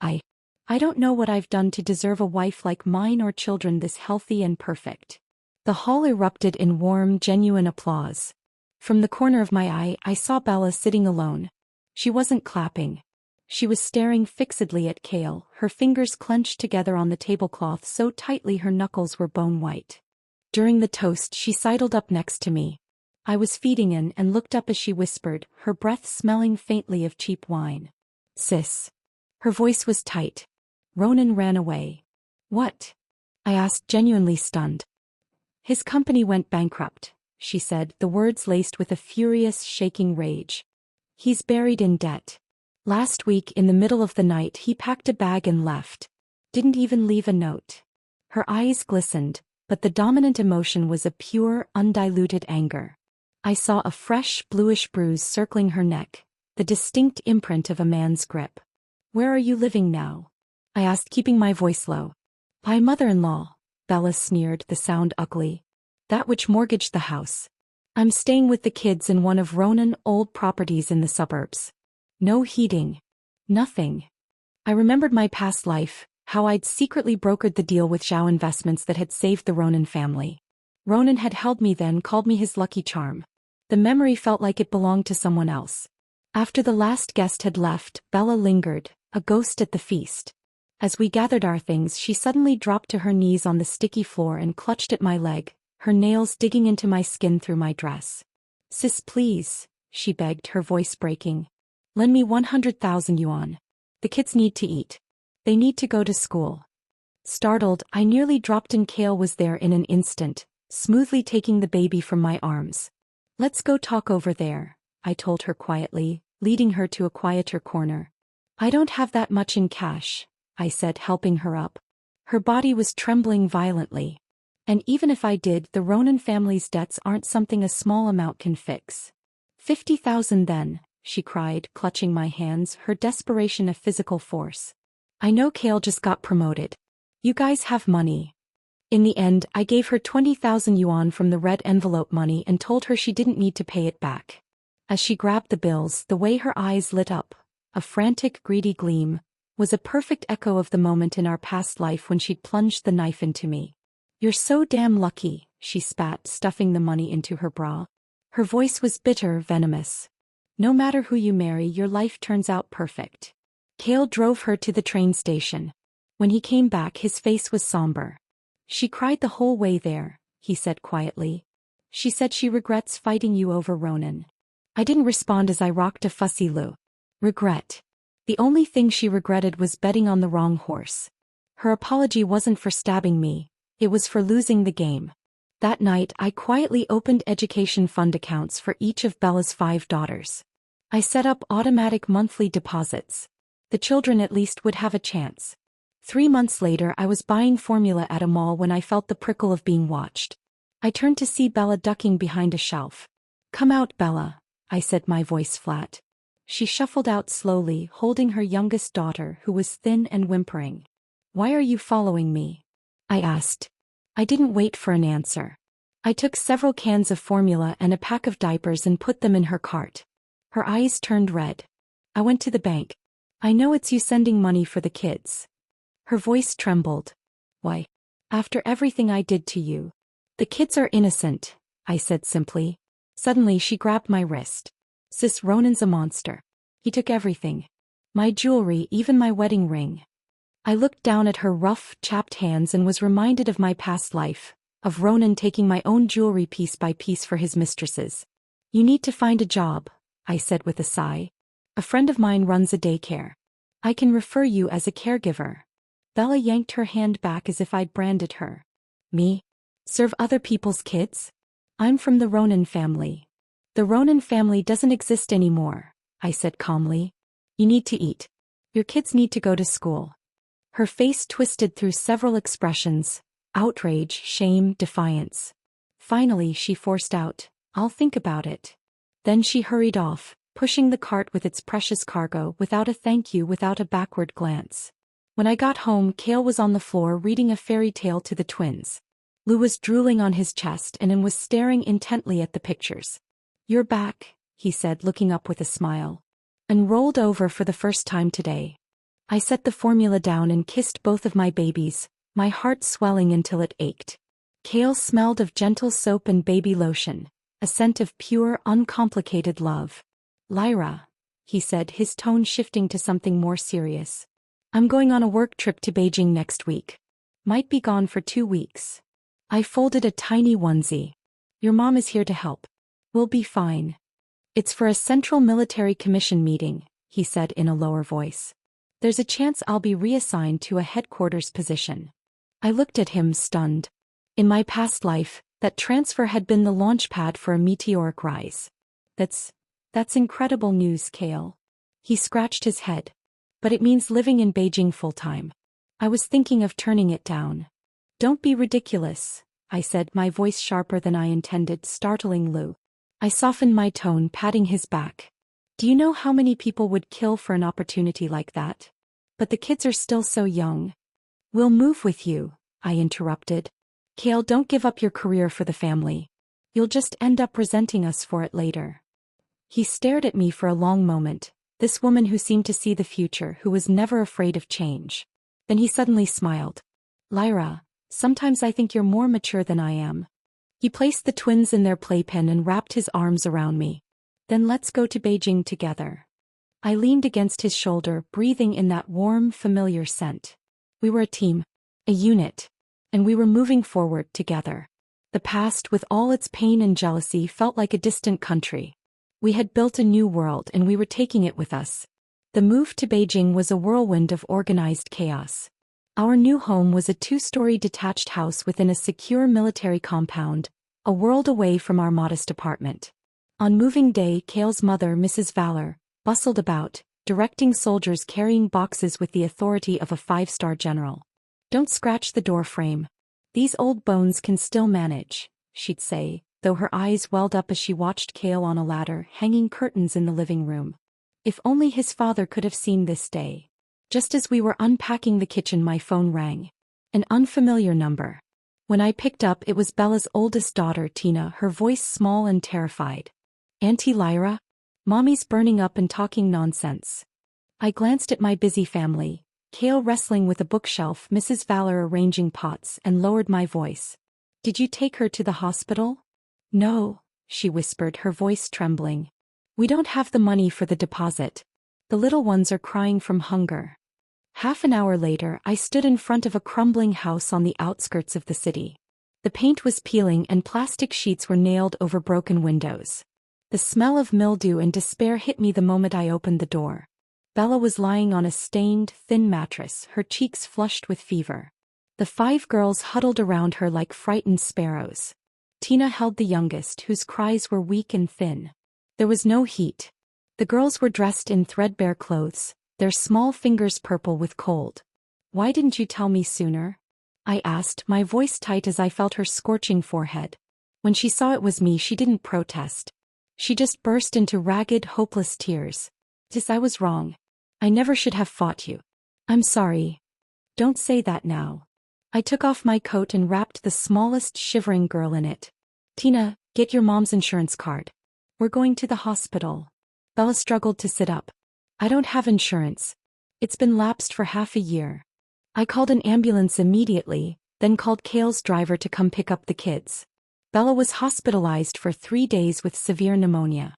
I don't know what I've done to deserve a wife like mine or children this healthy and perfect." The hall erupted in warm, genuine applause. From the corner of my eye, I saw Bella sitting alone. She wasn't clapping. She was staring fixedly at Kale, her fingers clenched together on the tablecloth so tightly her knuckles were bone white. During the toast, she sidled up next to me. I was feeding in and looked up as she whispered, her breath smelling faintly of cheap wine. "Sis." Her voice was tight. "Ronan ran away." "What?" I asked, genuinely stunned. "His company went bankrupt," she said, the words laced with a furious, shaking rage. "He's buried in debt. Last week, in the middle of the night, he packed a bag and left. Didn't even leave a note." Her eyes glistened, but the dominant emotion was a pure, undiluted anger. I saw a fresh, bluish bruise circling her neck, the distinct imprint of a man's grip. "Where are you living now?" I asked, keeping my voice low. "My mother-in-law," Bella sneered, the sound ugly. "That which mortgaged the house. I'm staying with the kids in one of Ronan's old properties in the suburbs. No heating. Nothing." I remembered my past life, how I'd secretly brokered the deal with Zhao Investments that had saved the Ronan family. Ronan had held me then, called me his lucky charm. The memory felt like it belonged to someone else. After the last guest had left, Bella lingered, a ghost at the feast. As we gathered our things, she suddenly dropped to her knees on the sticky floor and clutched at my leg, her nails digging into my skin through my dress. "Sis, please," she begged, her voice breaking. "Lend me 100,000 yuan. The kids need to eat. They need to go to school." Startled, I nearly dropped, and Kale was there in an instant, smoothly taking the baby from my arms. "Let's go talk over there," I told her quietly, leading her to a quieter corner. "I don't have that much in cash," I said, helping her up. Her body was trembling violently. "And even if I did, the Ronan family's debts aren't something a small amount can fix." 50,000 then," she cried, clutching my hands, her desperation a physical force. "I know Kale just got promoted. You guys have money." In the end, I gave her 20,000 yuan from the red envelope money and told her she didn't need to pay it back. As she grabbed the bills, the way her eyes lit up, a frantic, greedy gleam, was a perfect echo of the moment in our past life when she'd plunged the knife into me. "You're so damn lucky," she spat, stuffing the money into her bra. Her voice was bitter, venomous. "No matter who you marry, your life turns out perfect." Kale drove her to the train station. When he came back, his face was somber. "She cried the whole way there," he said quietly. "She said she regrets fighting you over Ronan." I didn't respond as I rocked a fussy Lou. Regret. The only thing she regretted was betting on the wrong horse. Her apology wasn't for stabbing me, it was for losing the game. That night, I quietly opened education fund accounts for each of Bella's 5 daughters. I set up automatic monthly deposits. The children at least would have a chance. 3 months later, I was buying formula at a mall when I felt the prickle of being watched. I turned to see Bella ducking behind a shelf. "Come out, Bella," I said, my voice flat. She shuffled out slowly, holding her youngest daughter, who was thin and whimpering. "Why are you following me?" I asked. I didn't wait for an answer. I took several cans of formula and a pack of diapers and put them in her cart. Her eyes turned red. "I went to the bank. I know it's you sending money for the kids," Her voice trembled. Why? After everything I did to you. The kids are innocent, I said simply. Suddenly she grabbed my wrist. Sis, Ronan's a monster. He took everything. My jewelry, even my wedding ring. I looked down at her rough, chapped hands and was reminded of my past life, of Ronan taking my own jewelry piece by piece for his mistresses. You need to find a job, I said with a sigh. A friend of mine runs a daycare. I can refer you as a caregiver. Bella yanked her hand back as if I'd branded her. Me? Serve other people's kids? I'm from the Ronan family. The Ronan family doesn't exist anymore, I said calmly. You need to eat. Your kids need to go to school. Her face twisted through several expressions: outrage, shame, defiance. Finally she forced out, I'll think about it. Then she hurried off, pushing the cart with its precious cargo without a thank you, without a backward glance. When I got home, Cale was on the floor reading a fairy tale to the twins. Lou was drooling on his chest and was staring intently at the pictures. You're back, he said, looking up with a smile. And rolled over for the first time today. I set the formula down and kissed both of my babies, my heart swelling until it ached. Cale smelled of gentle soap and baby lotion, a scent of pure, uncomplicated love. Lyra, he said, his tone shifting to something more serious. I'm going on a work trip to Beijing next week. Might be gone for 2 weeks. I folded a tiny onesie. Your mom is here to help. We'll be fine. It's for a Central Military Commission meeting, he said in a lower voice. There's a chance I'll be reassigned to a headquarters position. I looked at him, stunned. In my past life, that transfer had been the launchpad for a meteoric rise. That's incredible news, Cale. He scratched his head. But it means living in Beijing full-time. I was thinking of turning it down. Don't be ridiculous, I said, my voice sharper than I intended, startling Lou. I softened my tone, patting his back. Do you know how many people would kill for an opportunity like that? But the kids are still so young. We'll move with you, I interrupted. Cale, don't give up your career for the family. You'll just end up resenting us for it later. He stared at me for a long moment, this woman who seemed to see the future, who was never afraid of change. Then he suddenly smiled. Lyra, sometimes I think you're more mature than I am. He placed the twins in their playpen and wrapped his arms around me. Then let's go to Beijing together. I leaned against his shoulder, breathing in that warm, familiar scent. We were a team, a unit, and we were moving forward together. The past, with all its pain and jealousy, felt like a distant country. We had built a new world and we were taking it with us. The move to Beijing was a whirlwind of organized chaos. Our new home was a 2-story detached house within a secure military compound, a world away from our modest apartment. On moving day, Cale's mother, Mrs. Valor, bustled about, directing soldiers carrying boxes with the authority of a 5-star general. Don't scratch the door frame. These old bones can still manage, she'd say, though her eyes welled up as she watched Cale on a ladder, hanging curtains in the living room. If only his father could have seen this day. Just as we were unpacking the kitchen, my phone rang. An unfamiliar number. When I picked up, it was Bella's oldest daughter, Tina, her voice small and terrified. Auntie Lyra? Mommy's burning up and talking nonsense. I glanced at my busy family, Cale wrestling with a bookshelf, Mrs. Valor arranging pots, and lowered my voice. Did you take her to the hospital? No, she whispered, her voice trembling. We don't have the money for the deposit. The little ones are crying from hunger. Half an hour later, I stood in front of a crumbling house on the outskirts of the city. The paint was peeling and plastic sheets were nailed over broken windows. The smell of mildew and despair hit me the moment I opened the door. Bella was lying on a stained, thin mattress, her cheeks flushed with fever. The 5 girls huddled around her like frightened sparrows. Tina held the youngest, whose cries were weak and thin. There was no heat. The girls were dressed in threadbare clothes, their small fingers purple with cold. Why didn't you tell me sooner? I asked, my voice tight as I felt her scorching forehead. When she saw it was me, she didn't protest. She just burst into ragged, hopeless tears. I was wrong. I never should have fought you. I'm sorry. Don't say that now. I took off my coat and wrapped the smallest shivering girl in it. Tina, get your mom's insurance card. We're going to the hospital. Bella struggled to sit up. I don't have insurance. It's been lapsed for half a year. I called an ambulance immediately, then called Kale's driver to come pick up the kids. Bella was hospitalized for 3 days with severe pneumonia.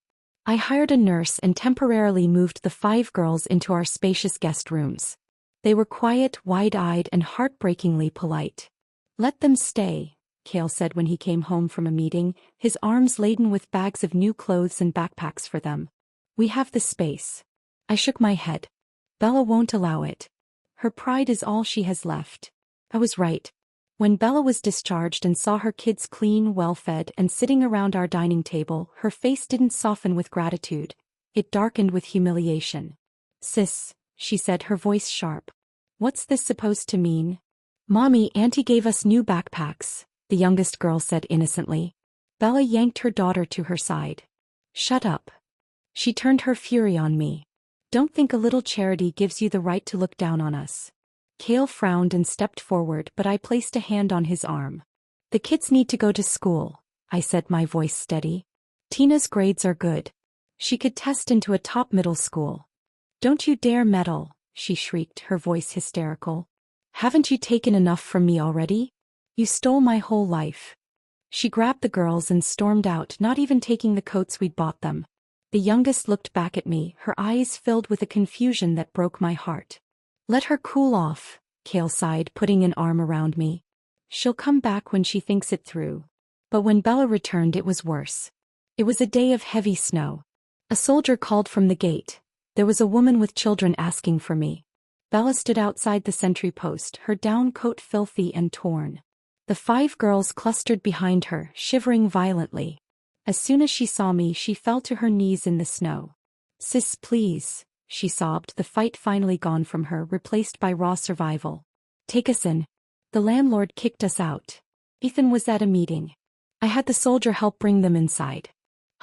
I hired a nurse and temporarily moved the 5 girls into our spacious guest rooms. They were quiet, wide-eyed, and heartbreakingly polite. "Let them stay," Kale said when he came home from a meeting, his arms laden with bags of new clothes and backpacks for them. "We have the space." I shook my head. "Bella won't allow it. Her pride is all she has left." I was right. When Bella was discharged and saw her kids clean, well-fed, and sitting around our dining table, her face didn't soften with gratitude. It darkened with humiliation. "Sis," she said, her voice sharp. "What's this supposed to mean?" "Mommy, Auntie gave us new backpacks," the youngest girl said innocently. Bella yanked her daughter to her side. "Shut up." She turned her fury on me. "Don't think a little charity gives you the right to look down on us." Kale frowned and stepped forward, but I placed a hand on his arm. "The kids need to go to school," I said, my voice steady. "Tina's grades are good. She could test into a top middle school." "Don't you dare meddle," she shrieked, her voice hysterical. "Haven't you taken enough from me already? You stole my whole life." She grabbed the girls and stormed out, not even taking the coats we'd bought them. The youngest looked back at me, her eyes filled with a confusion that broke my heart. "Let her cool off," Kale sighed, putting an arm around me. "She'll come back when she thinks it through." But when Bella returned, it was worse. It was a day of heavy snow. A soldier called from the gate. There was a woman with children asking for me. Bella stood outside the sentry post, her down coat filthy and torn. The 5 girls clustered behind her, shivering violently. As soon as she saw me, she fell to her knees in the snow. "Sis, please," she sobbed, the fight finally gone from her, replaced by raw survival. "Take us in. The landlord kicked us out." Ethan was at a meeting. I had the soldier help bring them inside.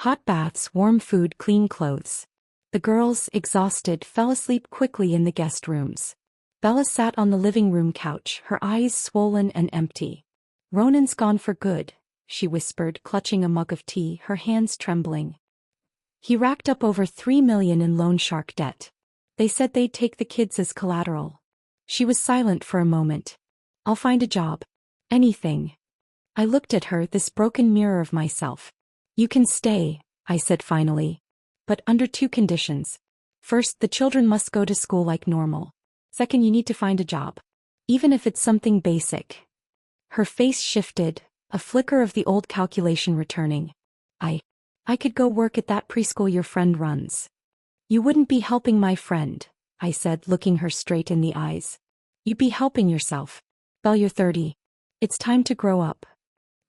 Hot baths, warm food, clean clothes. The girls, exhausted, fell asleep quickly in the guest rooms. Bella sat on the living room couch, her eyes swollen and empty. "Ronan's gone for good," she whispered, clutching a mug of tea, her hands trembling. "He racked up over $3 million in loan shark debt. They said they'd take the kids as collateral." She was silent for a moment. "I'll find a job. Anything." I looked at her, this broken mirror of myself. "You can stay," I said finally. "But under 2 conditions. First, the children must go to school like normal. Second, you need to find a job. Even if it's something basic." Her face shifted, a flicker of the old calculation returning. I could go work at that preschool your friend runs." "You wouldn't be helping my friend," I said, looking her straight in the eyes. "You'd be helping yourself. Belle, you're 30. It's time to grow up."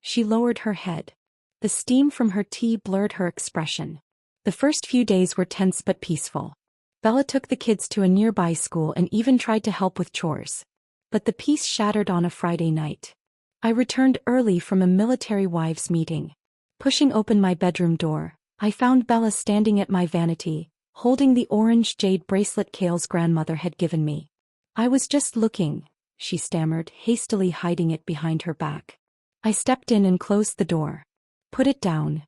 She lowered her head. The steam from her tea blurred her expression. The first few days were tense but peaceful. Bella took the kids to a nearby school and even tried to help with chores. But the peace shattered on a Friday night. I returned early from a military wives' meeting. Pushing open my bedroom door, I found Bella standing at my vanity, holding the orange jade bracelet Kale's grandmother had given me. "I was just looking," she stammered, hastily hiding it behind her back. I stepped in and closed the door. "Put it down."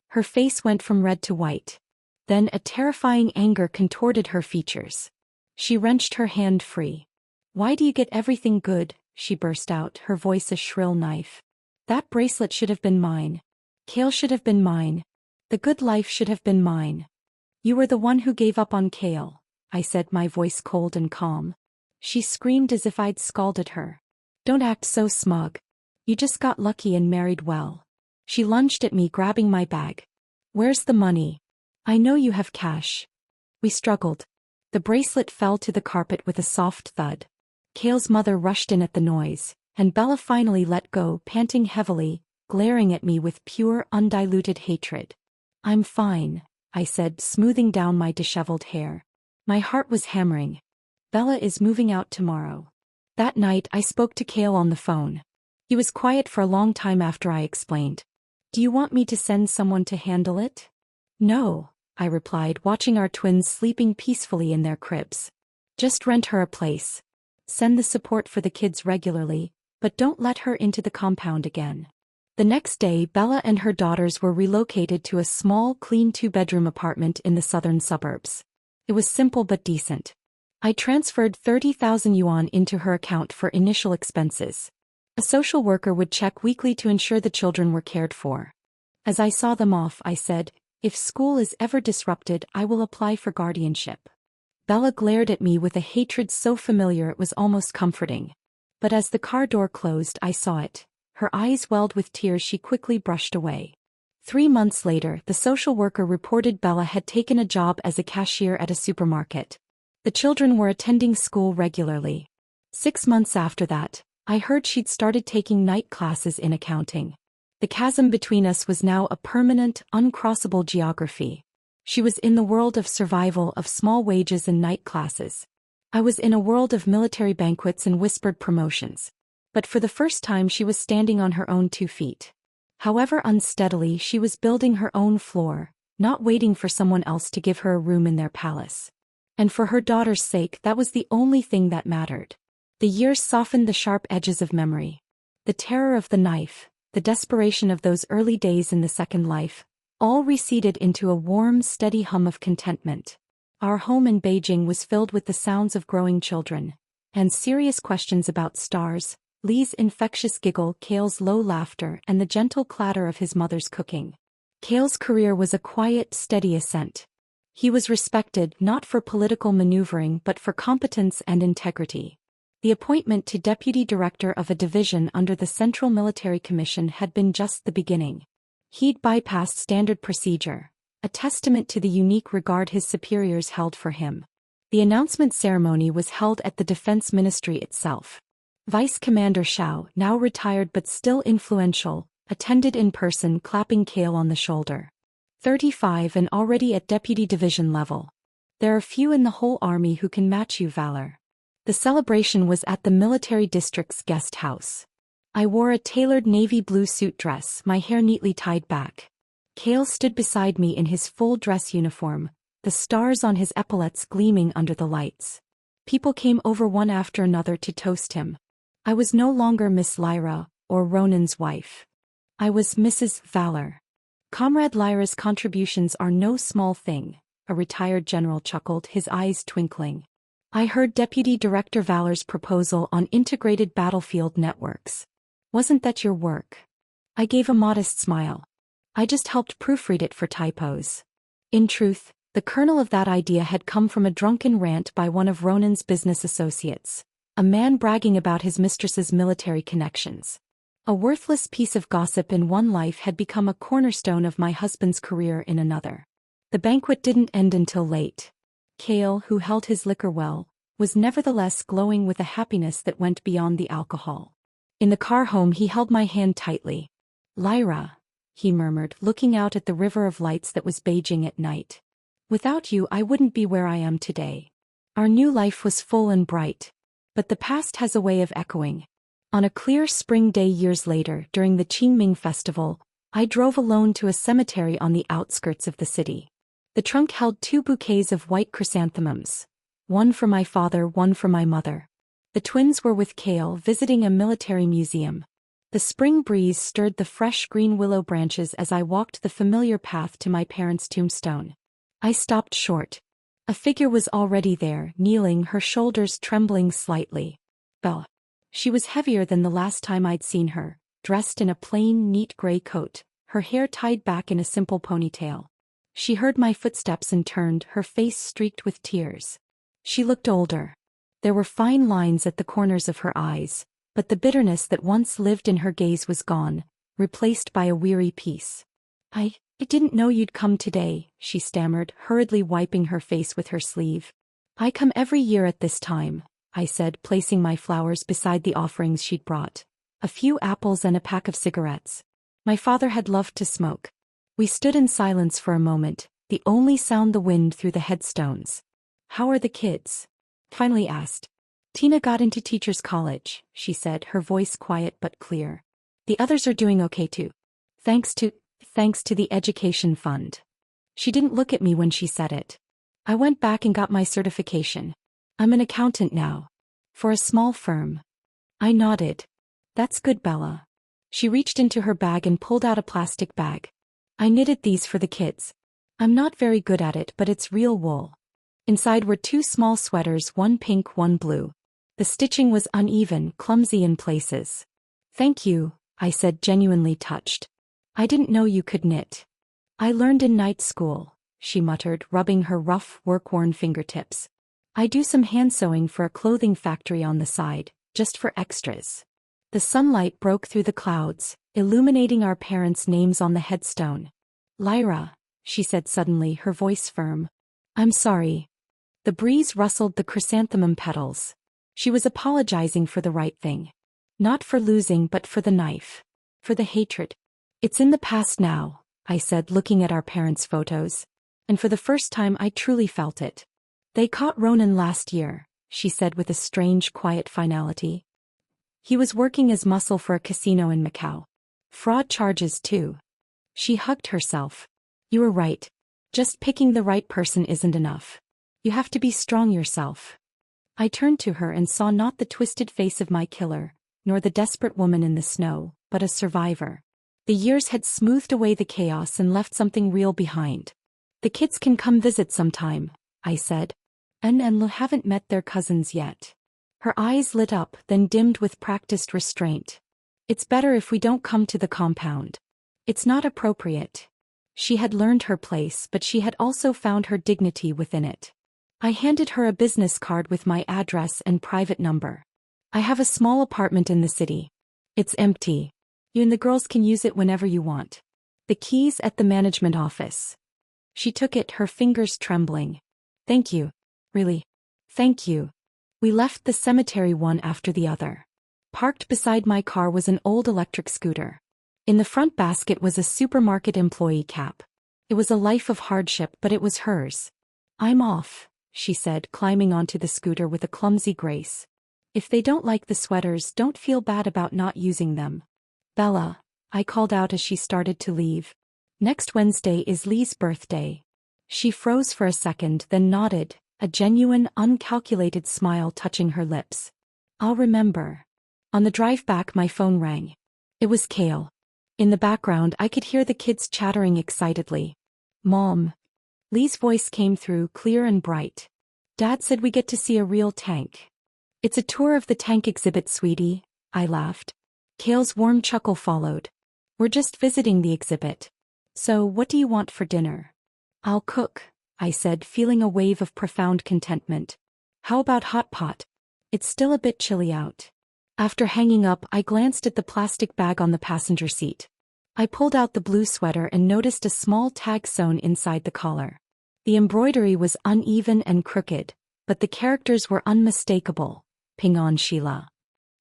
Her face went from red to white. Then a terrifying anger contorted her features. She wrenched her hand free. "Why do you get everything good?" she burst out, her voice a shrill knife. "That bracelet should have been mine. Kale should have been mine. The good life should have been mine. You were the one who gave up on Kale," I said, my voice cold and calm. She screamed as if I'd scalded her. "Don't act so smug. You just got lucky and married well." She lunged at me, grabbing my bag. "Where's the money? I know you have cash." We struggled. The bracelet fell to the carpet with a soft thud. Kale's mother rushed in at the noise, and Bella finally let go, panting heavily, glaring at me with pure, undiluted hatred. "I'm fine," I said, smoothing down my disheveled hair. My heart was hammering. "Bella is moving out tomorrow." That night I spoke to Kale on the phone. He was quiet for a long time after I explained. "Do you want me to send someone to handle it?" "No," I replied, watching our twins sleeping peacefully in their cribs. "Just rent her a place. Send the support for the kids regularly, but don't let her into the compound again." The next day, Bella and her daughters were relocated to a small, clean 2-bedroom apartment in the southern suburbs. It was simple but decent. I transferred 30,000 yuan into her account for initial expenses. A social worker would check weekly to ensure the children were cared for. As I saw them off, I said, "If school is ever disrupted, I will apply for guardianship." Bella glared at me with a hatred so familiar it was almost comforting. But as the car door closed, I saw it. Her eyes welled with tears she quickly brushed away. 3 months later, the social worker reported Bella had taken a job as a cashier at a supermarket. The children were attending school regularly. 6 months after that, I heard she'd started taking night classes in accounting. The chasm between us was now a permanent, uncrossable geography. She was in the world of survival of small wages and night classes. I was in a world of military banquets and whispered promotions. But for the first time she was standing on her own 2 feet. However unsteadily, she was building her own floor, not waiting for someone else to give her a room in their palace. And for her daughter's sake, that was the only thing that mattered. The years softened the sharp edges of memory. The terror of the knife, the desperation of those early days in the second life, all receded into a warm, steady hum of contentment. Our home in Beijing was filled with the sounds of growing children, and serious questions about stars, Lee's infectious giggle, Kale's low laughter, and the gentle clatter of his mother's cooking. Kale's career was a quiet, steady ascent. He was respected not for political maneuvering but for competence and integrity. The appointment to deputy director of a division under the Central Military Commission had been just the beginning. He'd bypassed standard procedure, a testament to the unique regard his superiors held for him. The announcement ceremony was held at the Defense Ministry itself. Vice Commander Shao, now retired but still influential, attended in person, clapping Kale on the shoulder. 35 and already at deputy division level. There are few in the whole army who can match you valor. The celebration was at the military district's guest house. I wore a tailored navy blue suit dress, my hair neatly tied back. Kale stood beside me in his full dress uniform, the stars on his epaulets gleaming under the lights. People came over one after another to toast him. I was no longer Miss Lyra, or Ronan's wife. I was Mrs. Valor. Comrade Lyra's contributions are no small thing, a retired general chuckled, his eyes twinkling. I heard Deputy Director Valor's proposal on integrated battlefield networks. Wasn't that your work? I gave a modest smile. I just helped proofread it for typos. In truth, the kernel of that idea had come from a drunken rant by one of Ronan's business associates, a man bragging about his mistress's military connections. A worthless piece of gossip in one life had become a cornerstone of my husband's career in another. The banquet didn't end until late. Kale, who held his liquor well, was nevertheless glowing with a happiness that went beyond the alcohol. In the car home he held my hand tightly. "Lyra," he murmured, looking out at the river of lights that was Beijing at night. "Without you I wouldn't be where I am today." Our new life was full and bright. But the past has a way of echoing. On a clear spring day years later, during the Qingming festival, I drove alone to a cemetery on the outskirts of the city. The trunk held 2 bouquets of white chrysanthemums. One for my father, one for my mother. The twins were with Kale, visiting a military museum. The spring breeze stirred the fresh green willow branches as I walked the familiar path to my parents' tombstone. I stopped short. A figure was already there, kneeling, her shoulders trembling slightly. Belle. She was heavier than the last time I'd seen her, dressed in a plain, neat gray coat, her hair tied back in a simple ponytail. She heard my footsteps and turned, her face streaked with tears. She looked older. There were fine lines at the corners of her eyes, but the bitterness that once lived in her gaze was gone, replaced by a weary peace. I didn't know you'd come today," she stammered, hurriedly wiping her face with her sleeve. "I come every year at this time," I said, placing my flowers beside the offerings she'd brought. A few apples and a pack of cigarettes. My father had loved to smoke. We stood in silence for a moment, the only sound the wind through the headstones. "How are the kids?" finally asked. "Tina got into teacher's college," she said, her voice quiet but clear. "The others are doing okay too. Thanks to the education fund." She didn't look at me when she said it. "I went back and got my certification. I'm an accountant now. For a small firm." I nodded. "That's good, Bella." She reached into her bag and pulled out a plastic bag. "I knitted these for the kids. I'm not very good at it, but it's real wool." Inside were two small sweaters, one pink, one blue. The stitching was uneven, clumsy in places. "Thank you," I said, genuinely touched. "I didn't know you could knit." "I learned in night school," she muttered, rubbing her rough, work-worn fingertips. "I do some hand sewing for a clothing factory on the side, just for extras." The sunlight broke through the clouds, illuminating our parents' names on the headstone. "Lyra," she said suddenly, her voice firm. "I'm sorry." The breeze rustled the chrysanthemum petals. She was apologizing for the right thing. Not for losing, but for the knife. For the hatred. "It's in the past now," I said, looking at our parents' photos. And for the first time I truly felt it. "They caught Ronan last year," she said with a strange, quiet finality. "He was working as muscle for a casino in Macau. Fraud charges too." She hugged herself. "You were right. Just picking the right person isn't enough. You have to be strong yourself." I turned to her and saw not the twisted face of my killer, nor the desperate woman in the snow, but a survivor. The years had smoothed away the chaos and left something real behind. "The kids can come visit sometime," I said. "Anne and Lou haven't met their cousins yet." Her eyes lit up, then dimmed with practiced restraint. "It's better if we don't come to the compound. It's not appropriate." She had learned her place, but she had also found her dignity within it. I handed her a business card with my address and private number. "I have a small apartment in the city. It's empty. You and the girls can use it whenever you want. The key's at the management office." She took it, her fingers trembling. "Thank you. Really. Thank you." We left the cemetery one after the other. Parked beside my car was an old electric scooter. In the front basket was a supermarket employee cap. It was a life of hardship, but it was hers. "I'm off," she said, climbing onto the scooter with a clumsy grace. "If they don't like the sweaters, don't feel bad about not using them." "Bella," I called out as she started to leave. "Next Wednesday is Lee's birthday." She froze for a second, then nodded, a genuine, uncalculated smile touching her lips. "I'll remember." On the drive back my phone rang. It was Kale. In the background I could hear the kids chattering excitedly. "Mom." Lee's voice came through, clear and bright. "Dad said we get to see a real tank." "It's a tour of the tank exhibit, sweetie," I laughed. Kale's warm chuckle followed. "We're just visiting the exhibit. So, what do you want for dinner?" "I'll cook," I said, feeling a wave of profound contentment. "How about hot pot? It's still a bit chilly out." After hanging up, I glanced at the plastic bag on the passenger seat. I pulled out the blue sweater and noticed a small tag sewn inside the collar. The embroidery was uneven and crooked, but the characters were unmistakable. "Ping on Sheila.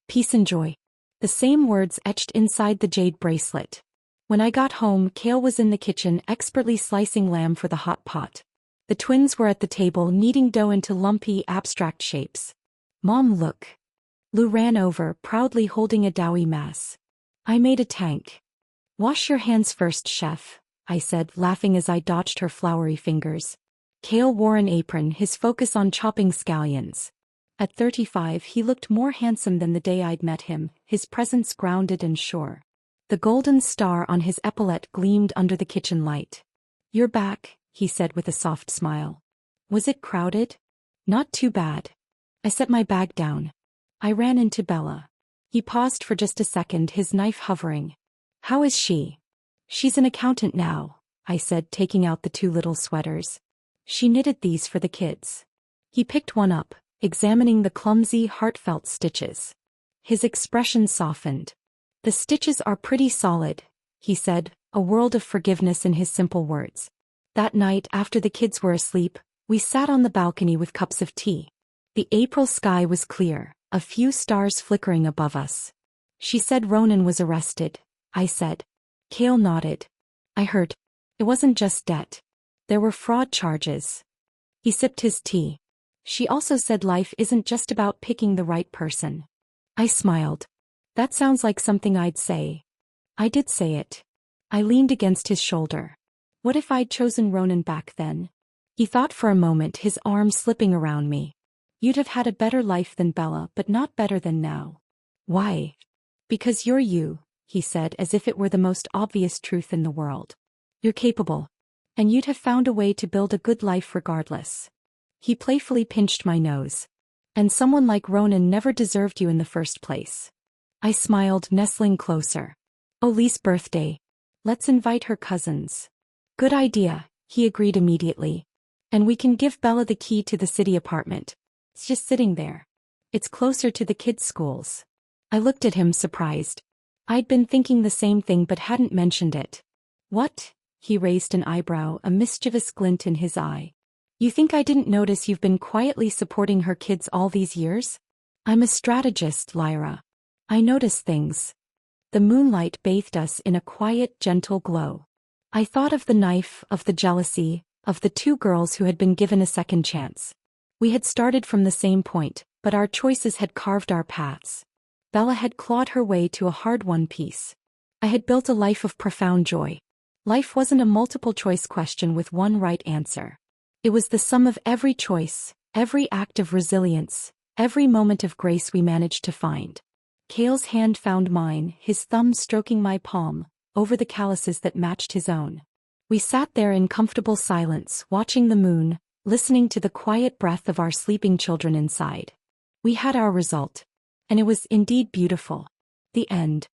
Peace and joy." The same words etched inside the jade bracelet. When I got home, Kale was in the kitchen expertly slicing lamb for the hot pot. The twins were at the table kneading dough into lumpy, abstract shapes. "Mom, look." Lou ran over, proudly holding a doughy mass. "I made a tank." "Wash your hands first, chef," I said, laughing as I dodged her floury fingers. Kale wore an apron, his focus on chopping scallions. At 35 he looked more handsome than the day I'd met him, his presence grounded and sure. The golden star on his epaulette gleamed under the kitchen light. "You're back," he said with a soft smile. "Was it crowded?" "Not too bad." I set my bag down. I ran into Bella. He paused for just a second, his knife hovering. "How is she?" "She's an accountant now," I said, taking out the two little sweaters. "She knitted these for the kids." He picked one up, examining the clumsy, heartfelt stitches. His expression softened. "The stitches are pretty solid," he said, a world of forgiveness in his simple words. That night, after the kids were asleep, we sat on the balcony with cups of tea. The April sky was clear, a few stars flickering above us. "She said Ronan was arrested," I said. Kale nodded. "I heard. It wasn't just debt. There were fraud charges." He sipped his tea. "She also said life isn't just about picking the right person." I smiled. "That sounds like something I'd say." I did say it. I leaned against his shoulder. "What if I'd chosen Ronan back then?" He thought for a moment, his arm slipping around me. "You'd have had a better life than Bella, but not better than now." "Why?" "Because you're you," he said, as if it were the most obvious truth in the world. "You're capable. And you'd have found a way to build a good life regardless." He playfully pinched my nose. And someone like Ronan never deserved you in the first place. I smiled, nestling closer. Oli's birthday. Let's invite her cousins. Good idea, he agreed immediately. And we can give Bella the key to the city apartment. It's just sitting there. It's closer to the kids' schools. I looked at him surprised. I'd been thinking the same thing but hadn't mentioned it. What? He raised an eyebrow, a mischievous glint in his eye. You think I didn't notice you've been quietly supporting her kids all these years? I'm a strategist, Lyra. I notice things. The moonlight bathed us in a quiet, gentle glow. I thought of the knife, of the jealousy, of the two girls who had been given a second chance. We had started from the same point, but our choices had carved our paths. Bella had clawed her way to a hard-won peace. I had built a life of profound joy. Life wasn't a multiple-choice question with one right answer. It was the sum of every choice, every act of resilience, every moment of grace we managed to find. Cale's hand found mine, his thumb stroking my palm, over the calluses that matched his own. We sat there in comfortable silence, watching the moon, listening to the quiet breath of our sleeping children inside. We had our result. And it was indeed beautiful. The end.